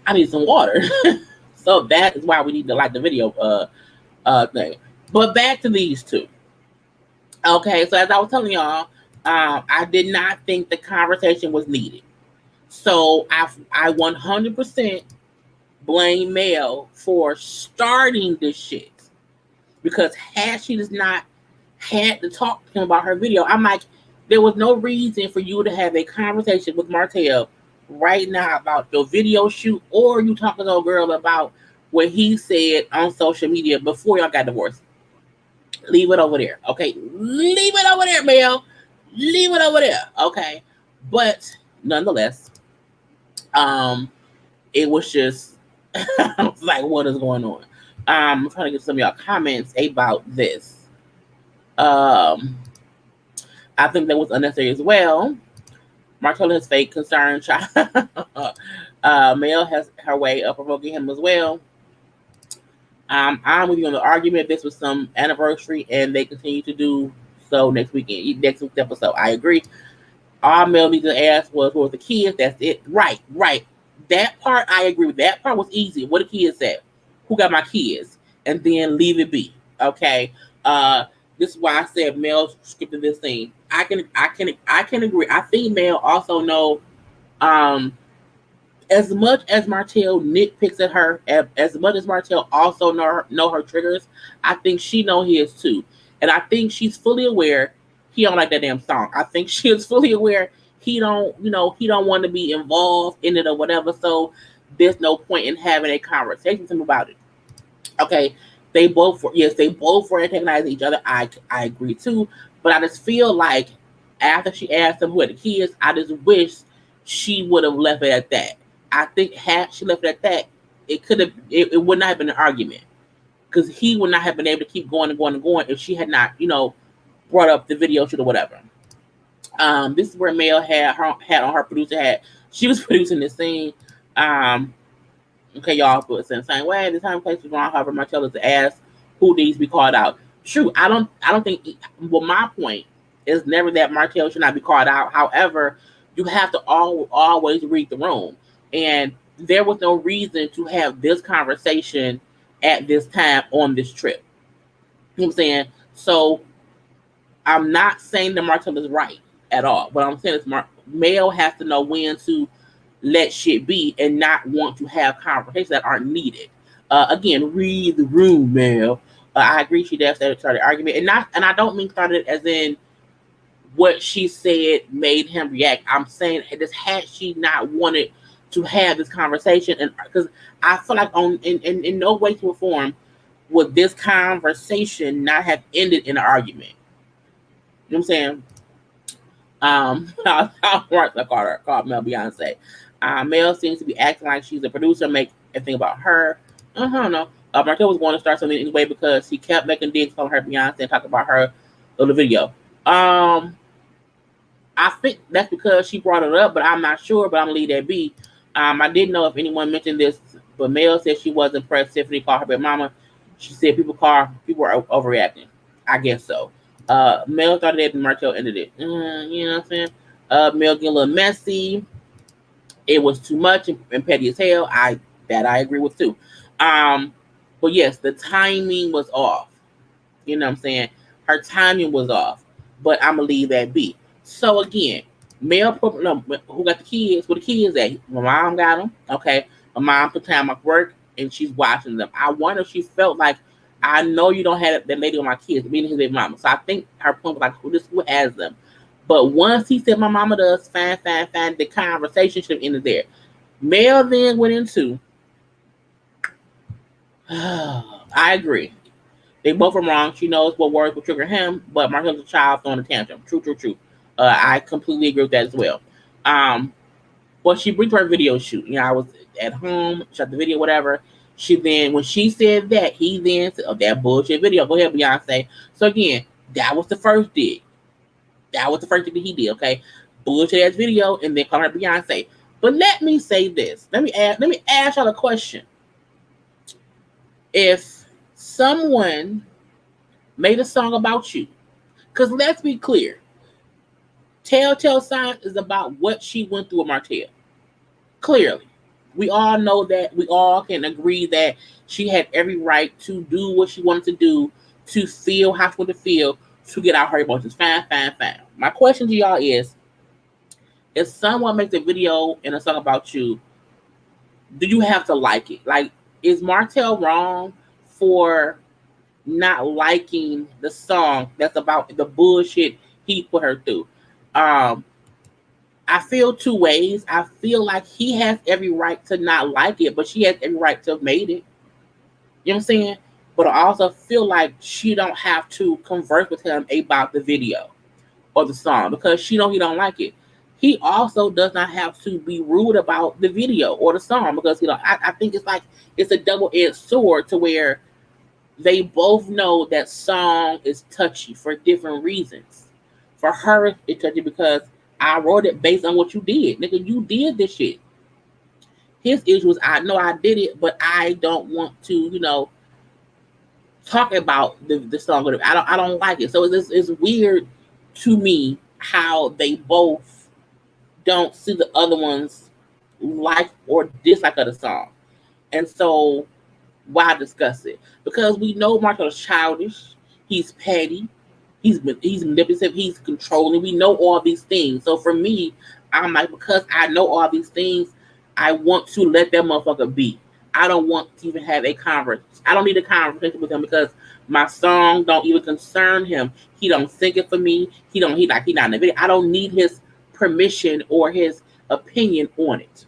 I need some water. So that is why we need to like the video thing. But back to these two. Okay, so as I was telling y'all, I did not think the conversation was needed. So I 100% blame Mel for starting this shit. Because had she just not had to talk to him about her video, I'm like, there was no reason for you to have a conversation with Martell right now about your video shoot, or you talking to a girl about what he said on social media before y'all got divorced. Leave it over there, okay? Leave it over there, Mel. Leave it over there, okay? But nonetheless, it was just, I was like, what is going on? I'm trying to get some of y'all comments about this. I think that was unnecessary as well. Martell has fake concern. Mel has her way of provoking him as well. I'm with you on the argument. This was some anniversary, and they continue to do so next weekend, next week's episode. I agree. All Mel needed to ask was, "What was the kids?" That's it. Right, right. That part I agree with. That part was easy. What the kids said? Who got my kids? And then leave it be. Okay. Uh, this is why I said Mel scripted this scene. I can agree. I think Mel also know um as much as Martell nitpicks at her, as much as Martell also know her triggers, I think she know his too, and I think she's fully aware he don't like that damn song. I think she is fully aware he don't want to be involved in it or whatever. So there's no point in having a conversation with him about it. Okay, they both were antagonizing each other. I agree too, but I just feel like after she asked them who had the kids, I just wish she would have left it at that. I think had she left it at that, it would not have been an argument because he would not have been able to keep going and going and going if she had not brought up the video shoot or whatever. This is where Mel had on her producer hat. She was producing this scene. Um, Okay, y'all, but it's in the same way. The time place was wrong. However, Martell is asked who needs to be called out. True, I don't think. Well, my point is never that Martell should not be called out. However, you have to always read the room, and there was no reason to have this conversation at this time on this trip. You know what I'm saying? So I'm not saying that Martell is right at all. What I'm saying is Mel has to know when to let shit be and not want to have conversations that aren't needed. Again, read the room, Mel. I agree she does start the argument, and I don't mean started as in what she said made him react. I'm saying just had she not wanted to have this conversation, and because I feel like in no way to form would this conversation not have ended in an argument. You know what I'm saying? I called Mel Beyonce. Mel seems to be acting like she's a producer, make everything about her. I don't know. Martell was going to start something anyway because he kept making digs on her Beyonce and talking about her in the video. I think that's because she brought it up, but I'm not sure. But I'm gonna leave that be. I didn't know if anyone mentioned this, but Mel said she was impressed. Tiffany called her baby mama. She said people are overreacting. I guess so. Mel started it and Martell ended it. You know what I'm saying? Mel getting a little messy. It was too much and petty as hell. I agree with too. But yes, the timing was off. You know what I'm saying? Her timing was off. But I'm gonna leave that be. So again, Mel, no, who got the kids? Where the kids at? My mom got them. Okay, my mom put time off work and she's watching them. I wonder if she felt like, I know you don't have that lady on my kids, meaning his baby mama. So I think her point was like, who has them? But once he said my mama does, fine, the conversation should have ended there. Mel then went into, I agree. They both are wrong. She knows what words will trigger him, but Martell's a child throwing a tantrum. True. I completely agree with that as well. But she brings her video shoot. I was at home, shot the video, whatever. She then, when she said that, he then said, "Oh, that bullshit video. Go ahead, Beyonce." So again, that was the first dig. That was the first thing that he did. Okay, bullshit ass video, and then call her Beyonce. But let me say this. Let me ask y'all a question. If someone made a song about you, because let's be clear, Telltale Signs is about what she went through with Martell. Clearly, we all know that. We all can agree that she had every right to do what she wanted to do, to feel how she wanted to feel, to get out her emotions. Fine. My question to y'all is, if someone makes a video and a song about you, do you have to like it? Like, is Martell wrong for not liking the song that's about the bullshit he put her through? I feel two ways. I feel like he has every right to not like it, but she has every right to have made it. You know what I'm saying? But I also feel like she don't have to converse with him about the video or the song because she know he don't like it. He also does not have to be rude about the video or the song because I think it's like it's a double-edged sword to where they both know that song is touchy for different reasons. For her, it's touchy because I wrote it based on what you did. Nigga, you did this shit. His issue was, I know I did it, but I don't want to, talk about the song. I don't like it. So it's weird to me how they both don't see the other one's like or dislike of the song. And so why discuss it? Because we know Marco's childish, he's petty, he's manipulative, he's controlling. We know all these things. So for me, I'm like, because I know all these things, I want to let that motherfucker be. I don't want to even have a conversation. I don't need a conversation with him because my song don't even concern him. He don't sing it for me. He not in the video. I don't need his permission or his opinion on it.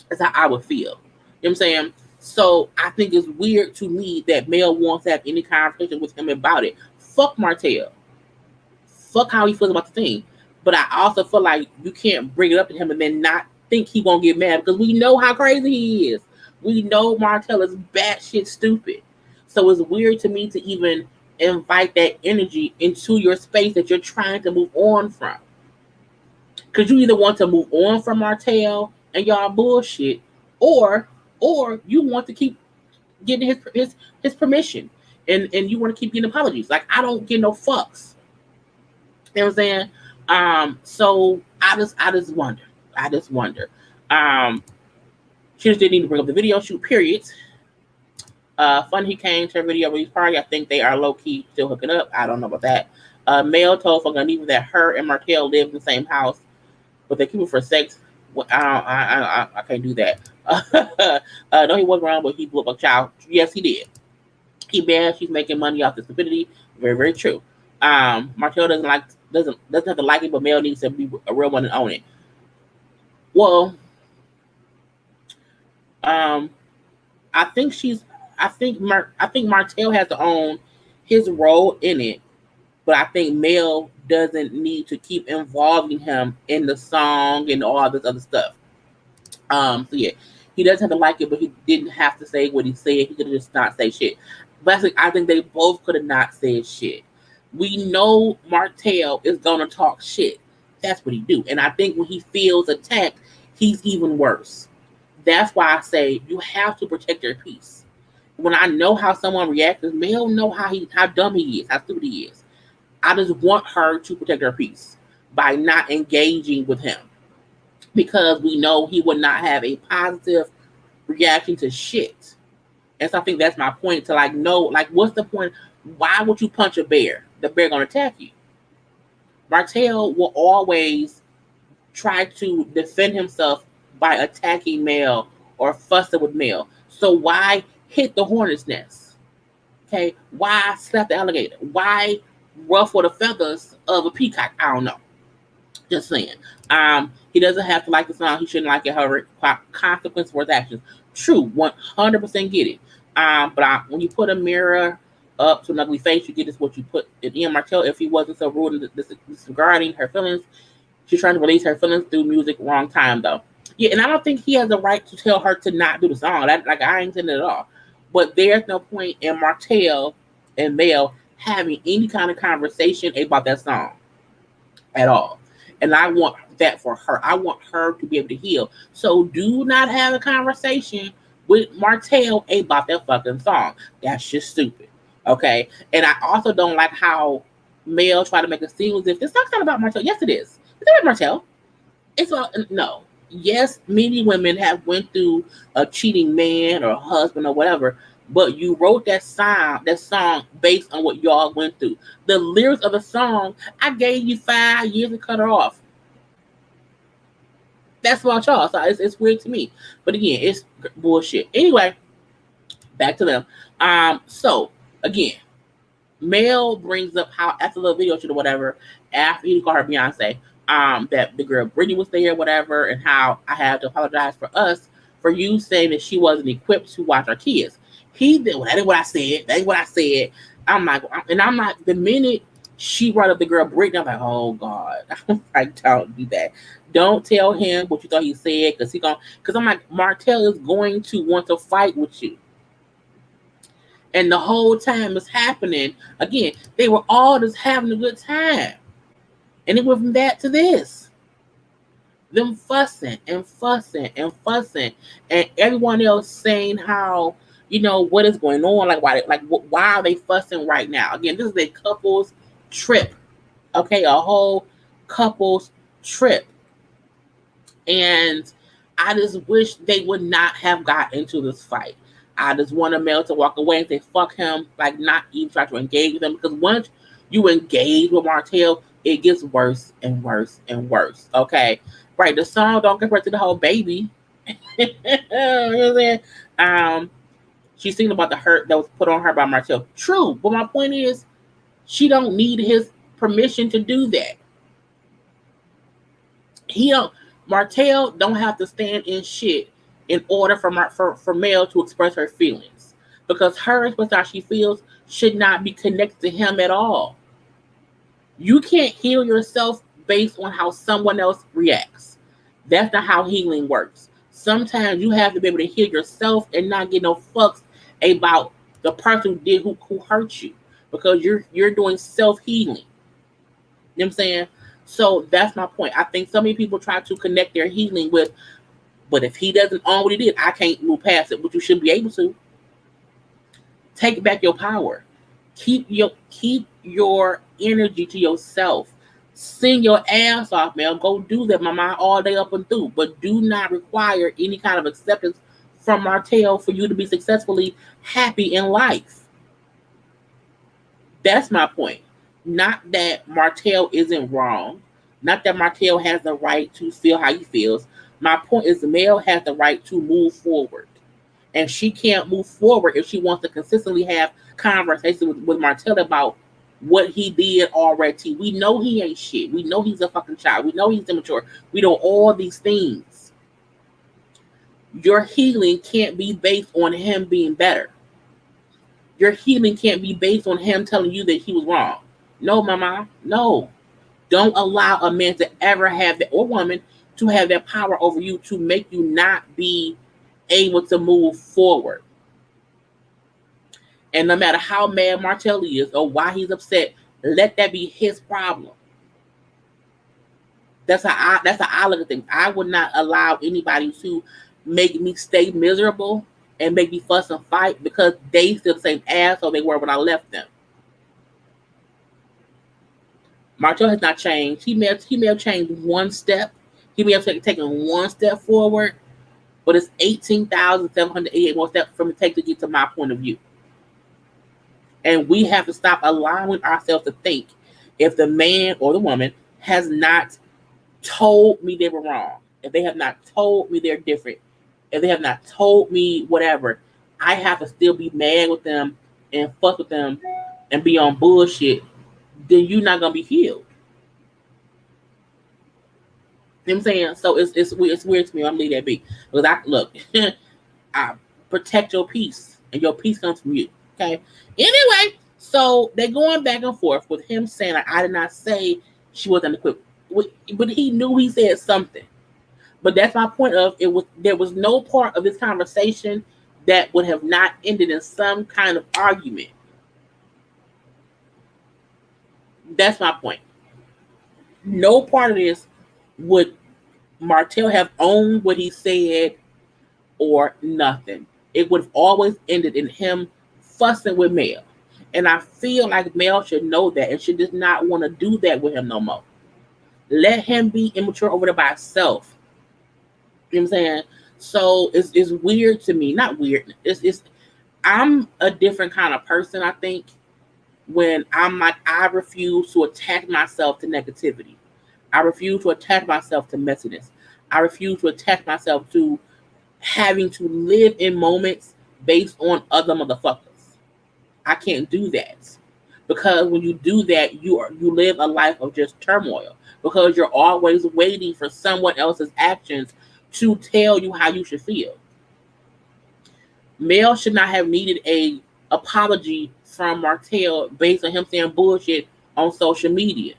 That's how I would feel. You know what I'm saying? So I think it's weird to me that Mel wants to have any conversation with him about it. Fuck Martell. Fuck how he feels about the thing. But I also feel like you can't bring it up to him and then not think he won't get mad because we know how crazy he is. We know Martell is batshit stupid. So it's weird to me to even invite that energy into your space that you're trying to move on from. Because you either want to move on from Martell and y'all bullshit, or you want to keep getting his permission and you want to keep getting apologies. Like I don't get no fucks. You know what I'm saying? So I just wonder. She just didn't need to bring up the video shoot, period. Fun he came to her video release party. I think they are low key still hooking up. I don't know about that. Mel told Funganiva that her and Martell live in the same house, but they keep it for sex. Well, I can't do that. No, he wasn't around, but he blew up a child. Yes, he did. He bad. She's making money off the stupidity. Very, very true. Martell doesn't have to like it, but Mel needs to be a real one and own it. Well, I think Martell has to own his role in it, but I think Mel doesn't need to keep involving him in the song and all this other stuff. So yeah, he doesn't have to like it, but he didn't have to say what he said. He could have just not say shit. But I think they both could have not said shit. We know Martell is gonna talk shit. That's what he do. And I think when he feels attacked, he's even worse. That's why I say you have to protect your peace. When I know how someone reacts, Mel know how dumb he is, how stupid he is. I just want her to protect her peace by not engaging with him. Because we know he would not have a positive reaction to shit. And so I think that's my point to what's the point? Why would you punch a bear? The bear gonna attack you. Martell will always try to defend himself by attacking Mel or fussing with Mel. So why hit the hornet's nest? Okay, why slap the alligator? Why ruffle the feathers of a peacock? I don't know. Just saying. He doesn't have to like the song. He shouldn't like it. However, consequence for his actions. True, 100% get it. But when you put a mirror up to an ugly face, you get this what you put it in. Martell, if he wasn't so rude and disregarding her feelings, she's trying to release her feelings through music. Wrong time though. Yeah, and I don't think he has the right to tell her to not do the song. I ain't saying it at all. But there's no point in Martell and Mel having any kind of conversation about that song at all. And I want that for her. I want her to be able to heal. So do not have a conversation with Martell about that fucking song. That's just stupid. Okay? And I also don't like how Mel try to make it seem as if this song's not about Martell. Yes, it is. It's about Martell. It's all no. Yes, many women have went through a cheating man or a husband or whatever, but you wrote that song based on what y'all went through. The lyrics of the song, I gave you 5 years to cut her off. That's about y'all. So it's weird to me. But again, it's bullshit. Anyway, back to them. So again, Mel brings up how after the video shoot or whatever, after he called her Beyonce, that the girl Brittany was there, whatever, and how I had to apologize for you saying that she wasn't equipped to watch our kids. He did. Well, that ain't what I said. That ain't what I said. I'm like, the minute she brought up the girl Brittany, I'm like, oh God, I'm like, don't do that. Don't tell him what you thought he said, because I'm like, Martell is going to want to fight with you. And the whole time it's happening, again, they were all just having a good time. And it went from that to this. Them fussing and fussing and fussing. And everyone else saying how what is going on, why are they fussing right now? Again, this is a couple's trip, okay, a whole couple's trip. And I just wish they would not have got into this fight. I just want a male to walk away and say, fuck him, like not even try to engage with him. Because once you engage with Martell, it gets worse and worse and worse. Okay. Right. The song don't compare to the whole baby. You know what I'm saying? She's thinking about the hurt that was put on her by Martell. True. But my point is, she don't need his permission to do that. Martell don't have to stand in shit in order for Mel to express her feelings, because her express how she feels should not be connected to him at all. You can't heal yourself based on how someone else reacts. That's not how healing works. Sometimes you have to be able to heal yourself and not get no fucks about the person who hurt you, because you're doing self-healing. You know what I'm saying? So that's my point. I think so many people try to connect their healing with, but if he doesn't own what he did, I can't move past it. But you should be able to. Take back your power. Keep your energy to yourself. Sing your ass off, man. Go do that, mama, all day up and through. But do not require any kind of acceptance from Martell for you to be successfully happy in life. That's my point. Not that Martell isn't wrong. Not that Martell has the right to feel how he feels. My point is the male has the right to move forward. And she can't move forward if she wants to consistently have conversations with Martell about what he did already. We know he ain't shit. We know he's a fucking child. We know he's immature. We know all these things. Your healing can't be based on him being better. Your healing can't be based on him telling you that he was wrong. No, mama, no. Don't allow a man to ever have that, or woman, to have that power over you to make you not be able to move forward. And no matter how mad Martell is or why he's upset, let that be his problem. That's how I look at things. I would not allow anybody to make me stay miserable and make me fuss and fight because they still the same asshole they were when I left them. Martell has not changed. He may have changed one step. He may have taken one step forward, but it's 18,788 more steps for him to take to get to my point of view. And we have to stop allowing ourselves to think if the man or the woman has not told me they were wrong, if they have not told me they're different, if they have not told me whatever, I have to still be mad with them and fuck with them and be on bullshit, then you're not going to be healed. You know what I'm saying? So it's weird to me. I'm going to leave that be. Because I protect your peace, and your peace comes from you. Okay? Anyway, so they're going back and forth with him saying, like, I did not say she wasn't equipped. But he knew he said something. But that's my point of there was no part of this conversation that would have not ended in some kind of argument. That's my point. No part of this would Martell have owned what he said or nothing. It would have always ended in him fussing with Mel. And I feel like Mel should know that and should just not want to do that with him no more. Let him be immature over there by himself. You know what I'm saying? So it's weird to me. Not weird. I'm a different kind of person, I think, when I'm like, I refuse to attach myself to negativity. I refuse to attach myself to messiness. I refuse to attach myself to having to live in moments based on other motherfuckers. I can't do that. Because when you do that, you live a life of just turmoil. Because you're always waiting for someone else's actions to tell you how you should feel. Mel should not have needed a apology from Martell based on him saying bullshit on social media.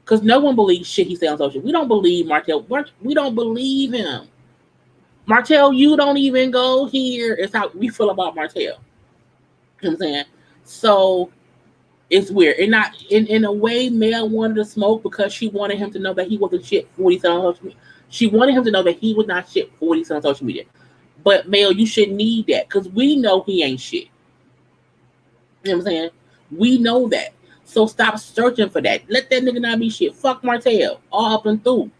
Because no one believes shit he said on social. We don't believe Martell. We don't believe him. Martell, you don't even go here. It's how we feel about Martell. You know what I'm saying? So it's weird. And not in a way, Mel wanted to smoke because she wanted him to know that he wasn't shit for what he said on social media. She wanted him to know that he was not shit for what he said on social media. But Mel, you shouldn't need that because we know he ain't shit. You know what I'm saying? We know that. So stop searching for that. Let that nigga not be shit. Fuck Martell. All up and through.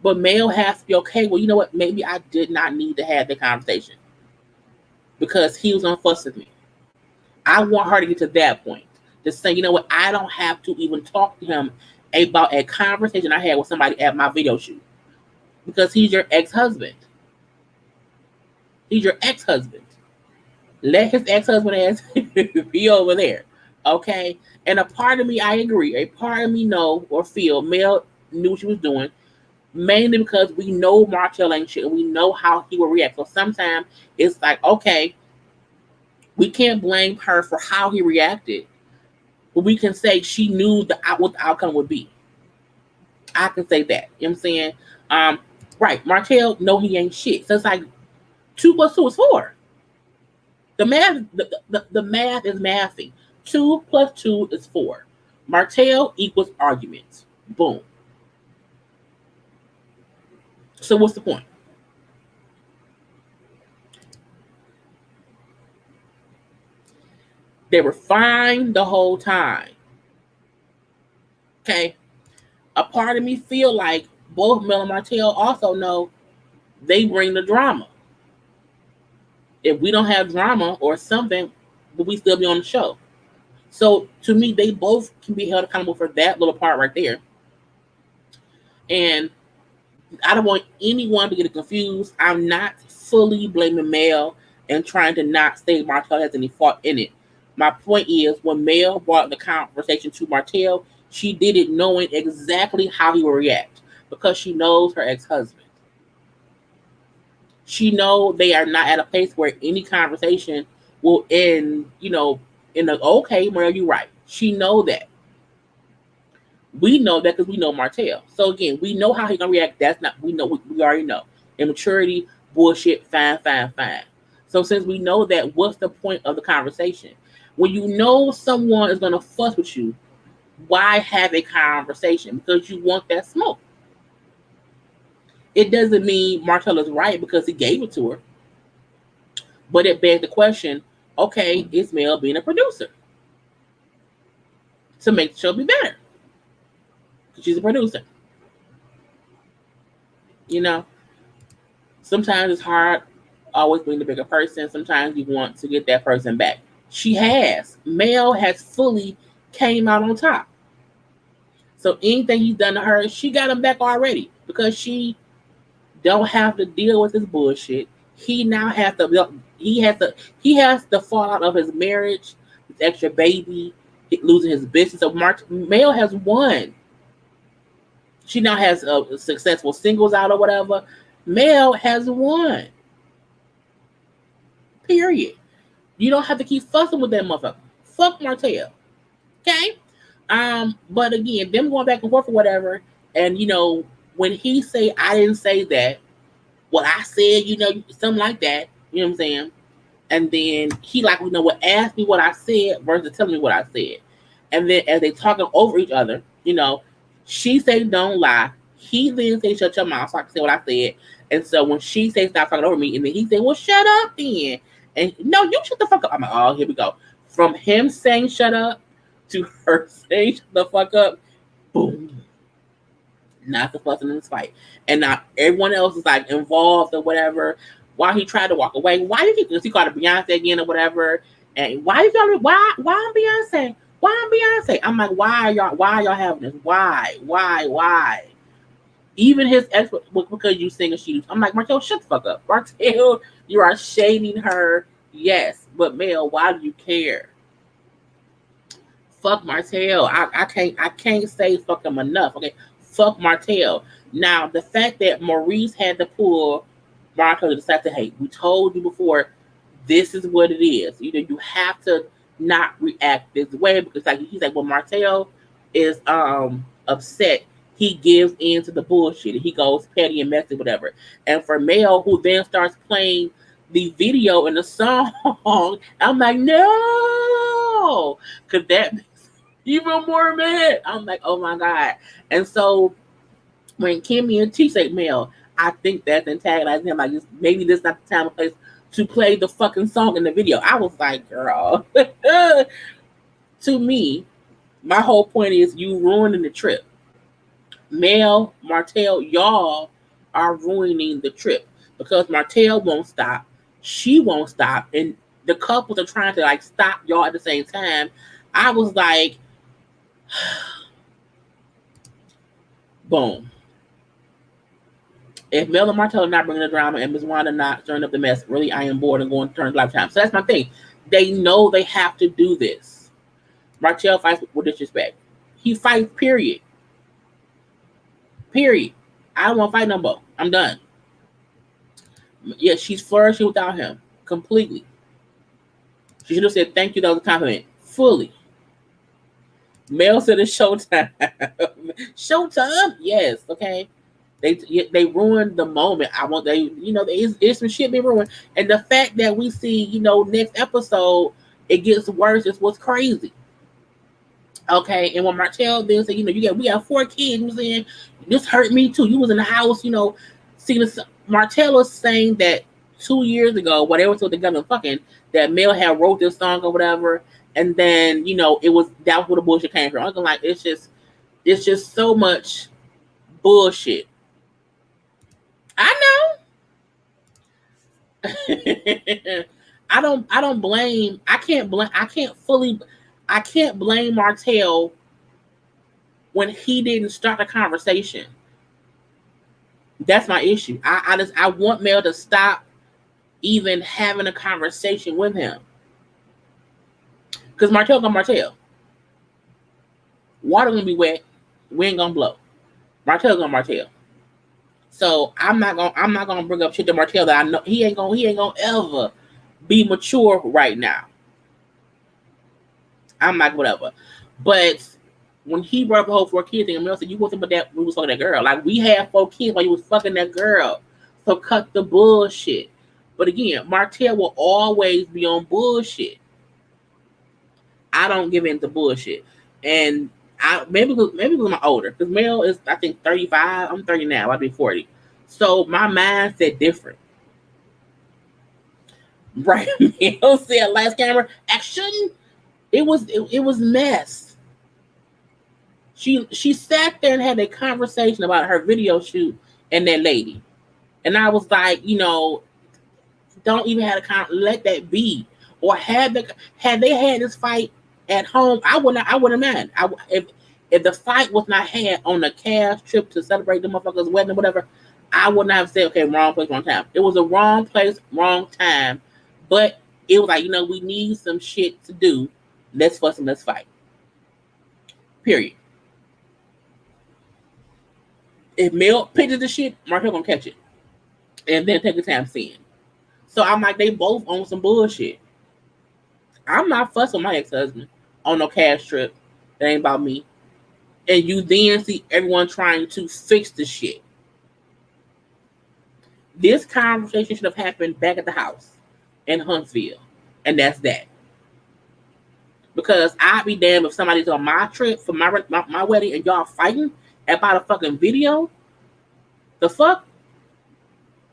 But Mel has to be okay. Well, you know what? Maybe I did not need to have the conversation. Because he was gonna fuss with me. I want her to get to that point. To say, you know what? I don't have to even talk to him about a conversation I had with somebody at my video shoot. Because he's your ex-husband. He's your ex-husband. Let his ex-husband ass be over there. Okay? And a part of me, I agree. A part of me know or feel Mel knew what she was doing. Mainly because we know Martell ain't shit and we know how he will react. So sometimes it's like, okay, we can't blame her for how he reacted. But we can say she knew what the outcome would be. I can say that. You know what I'm saying? Right. Martell, no, he ain't shit. So it's like 2 + 2 is 4. The math, the math is mathing. 2 + 2 is 4. Martell equals arguments. Boom. So what's the point? They were fine the whole time. Okay. A part of me feel like both Mel and Martell also know they bring the drama. If we don't have drama or something, will we still be on the show? So to me, they both can be held accountable for that little part right there. And I don't want anyone to get confused. I'm not fully blaming Mel and trying to not say Martell has any fault in it. My point is, when Mel brought the conversation to Martell, she did it knowing exactly how he would react because she knows her ex-husband. She knows they are not at a place where any conversation will end, in the okay, Mel, you're right. She know that. We know that because we know Martell. So again, we know how he gonna react. That's not we already know. Immaturity, bullshit, fine. So since we know that, what's the point of the conversation? When you know someone is gonna fuss with you, why have a conversation? Because you want that smoke. It doesn't mean Martell is right because he gave it to her. But it begs the question, okay, is Mel being a producer? To make the show be better. She's a producer. Sometimes it's hard always being the bigger person. Sometimes you want to get that person back. Mel has fully came out on top. So anything he's done to her, she got him back already because she don't have to deal with this bullshit. He now has the fallout of his marriage, his extra baby, losing his business. So Mel has won. She now has successful singles out or whatever. Mel has won. Period. You don't have to keep fussing with that motherfucker. Fuck Martell. Okay? But again, them going back and forth or whatever, and when he say I didn't say that, what I said, something like that, you know what I'm saying? And then he ask me what I said versus telling me what I said. And then as they talking over each other, she say don't lie. He then say shut your mouth so I can say what I said. And so when she say stop talking over me, and then he say, well, shut up then. And no, you shut the fuck up. I'm like, oh, here we go. From him saying shut up to her saying shut the fuck up, boom. Not the fussing in this fight. And now everyone else is like involved or whatever. While he tried to walk away, why did he called her Beyonce again or whatever? And why Beyonce? Why Beyonce? I'm like, why are y'all having this? Why? Even his ex, because you sing a she. I'm like, Martell, shut the fuck up. Martell, you are shading her. Yes, but Mel, why do you care? Fuck Martell. I can't say fuck him enough. Okay, fuck Martell. Now the fact that Maurice had to pull Martell to decide to, hey, we told you before, this is what it is. You have to not react this way because he's like, well, Martell is upset. He gives in to the bullshit. He goes petty and messy, whatever. And for Mel, who then starts playing the video and the song, I'm like, no, because that makes even more mad. I'm like, oh my God. And so when Kimmy and T say, Mel, I think that's antagonizing him. Like, maybe this is not the time or place to play the fucking song in the video. I was like, girl. To me, my whole point is you ruining the trip. Mel, Martell, y'all are ruining the trip because Martell won't stop. She won't stop. And the couples are trying to like stop y'all at the same time. I was like, boom. If Mel and Martell are not bringing the drama and Ms. Wanda not stirring up the mess, really, I am bored and going to turn lifetime. So that's my thing. They know they have to do this. Martell fights with disrespect. He fights, period. Period. I don't want to fight no more. I'm done. Yeah, she's flourishing without him. Completely. She should have said, thank you, that was a compliment. Fully. Mel said it's showtime. Showtime? Yes, okay. They ruined the moment. It's some shit being ruined. And the fact that we see, next episode, it gets worse is what's crazy. Okay, and when Martell then said, we have 4 kids, you know saying, this hurt me too. You was in the house, seeing this. Martell was saying that 2 years ago, when they were still together fucking, that Mel had wrote this song or whatever, and then, that was where the bullshit came from. I was like, it's just so much bullshit. I know. I can't blame Martell when he didn't start the conversation. That's my issue. I want Mel to stop even having a conversation with him. Because Martell gonna Martell. Water gonna be wet, wind gonna blow. Martell gonna Martell. So I'm not gonna bring up shit to Martell that I know he ain't gonna ever be mature right now. I'm like, whatever. But when he brought up the whole 4 kids thing, Mel said, you wasn't but that we was fucking that girl. Like, we had 4 kids while you was fucking that girl. So cut the bullshit. But again, Martell will always be on bullshit. I don't give in to bullshit. And maybe because I'm older. Because Mel is, I think, 35. I'm 30 now. I'll be 40. So my mindset different. Right? Mel said, last camera, action. It was mess. She sat there and had a conversation about her video shoot and that lady. And I was like, don't even have let that be. Or had they had this fight at home, I wouldn't mind. If the fight was not had on the Cash trip to celebrate the motherfucker's wedding or whatever, I would not have said, okay, wrong place, wrong time. It was a wrong place, wrong time. But it was like, we need some shit to do. Let's fuss and let's fight. Period. If Mel pitches the shit, Martell gonna catch it. And then take the time seeing. So I'm like, they both on some bullshit. I'm not fussing with my ex-husband on no Cash trip. That ain't about me. And you then see everyone trying to fix the shit. This conversation should have happened back at the house in Huntsville. And that's that. Because I'd be damned if somebody's on my trip for my wedding and y'all fighting about a fucking video. The fuck?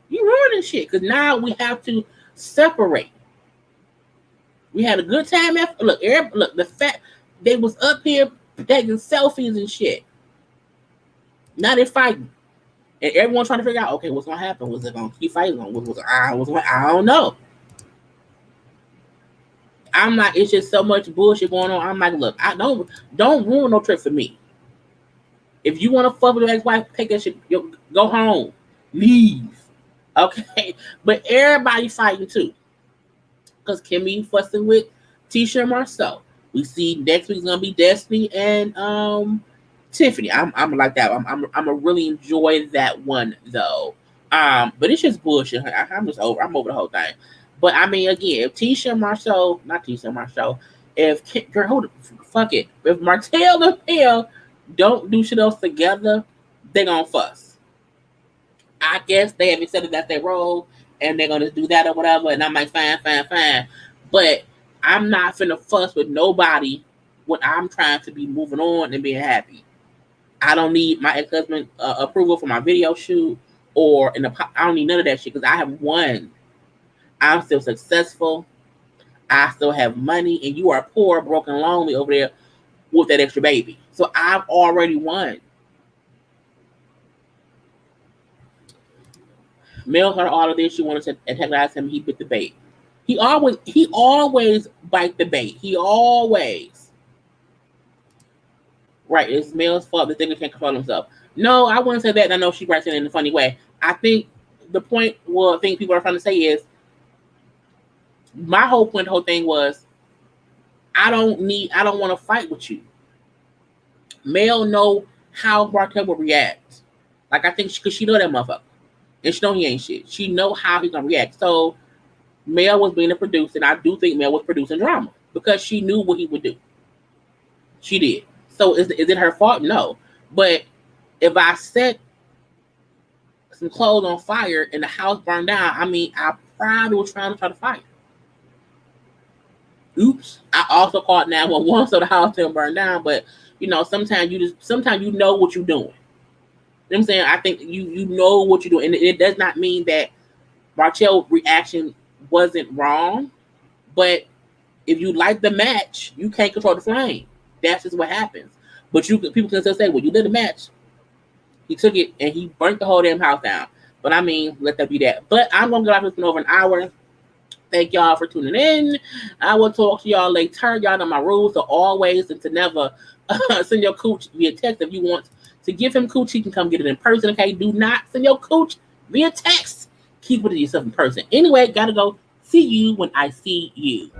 You ruining shit. Because now we have to separate. We had a good time after. Look, the fact they was up here taking selfies and shit. Now they're fighting. And everyone trying to figure out, okay, what's going to happen? Was it going to keep fighting? I don't know. I'm like, it's just so much bullshit going on. I'm like, look, I don't ruin no trip for me. If you want to fuck with your ex-wife, take that shit, go home. Leave. Okay? But everybody fighting too. Because Kimmy fussing with Tisha and Marceau. We see next week's gonna be Destiny and Tiffany. I'm like that. I'm gonna really enjoy that one though. But it's just bullshit. I'm over the whole thing. But I mean, again, if Tisha and Marceau, not Tisha and Marceau, fuck it. If Martell and Mel don't do shit else together, they're gonna fuss. I guess they have accepted that's their role and they're gonna do that or whatever. And I'm like, fine. But I'm not finna fuss with nobody when I'm trying to be moving on and being happy. I don't need my ex-husband approval for my video shoot or I don't need none of that shit because I have won. I'm still successful. I still have money, and you are poor, broken, lonely over there with that extra baby. So I've already won. Mel heard all of this. She wanted to antagonize him. He bit the bait. He always bite the bait. He always. Right, it's Mel's fault. The thing can't control himself. No, I wouldn't say that. And I know she writes it in a funny way. I think the point, I think people are trying to say is, my whole point, the whole thing was, I don't want to fight with you. Mel know how Markel will react. Like, I think because she know that motherfucker. And she know he ain't shit. She know how he's going to react. So, Mel was being a producer, and I do think Mel was producing drama because she knew what he would do. She did. So, is it her fault? No. But if I set some clothes on fire and the house burned down, I mean, I probably was trying to fight. Oops. I also called 911 so the house didn't burn down. But, sometimes you know what you're doing. You know what I'm saying? I think you know what you're doing. And it does not mean that Marcel's reaction wasn't wrong. But if you light the match, you can't control the flame. That's just what happens. But people can still say, well, you lit the match. He took it and he burnt the whole damn house down. But I mean, let that be that. But I'm going to get off this for over an hour. Thank y'all for tuning in. I will talk to y'all later. Y'all know my rules are always and to never send your cooch via text. If you want to give him cooch, he can come get it in person. Okay, do not send your cooch via text. Keep it to yourself in person. Anyway, gotta go. See you when I see you.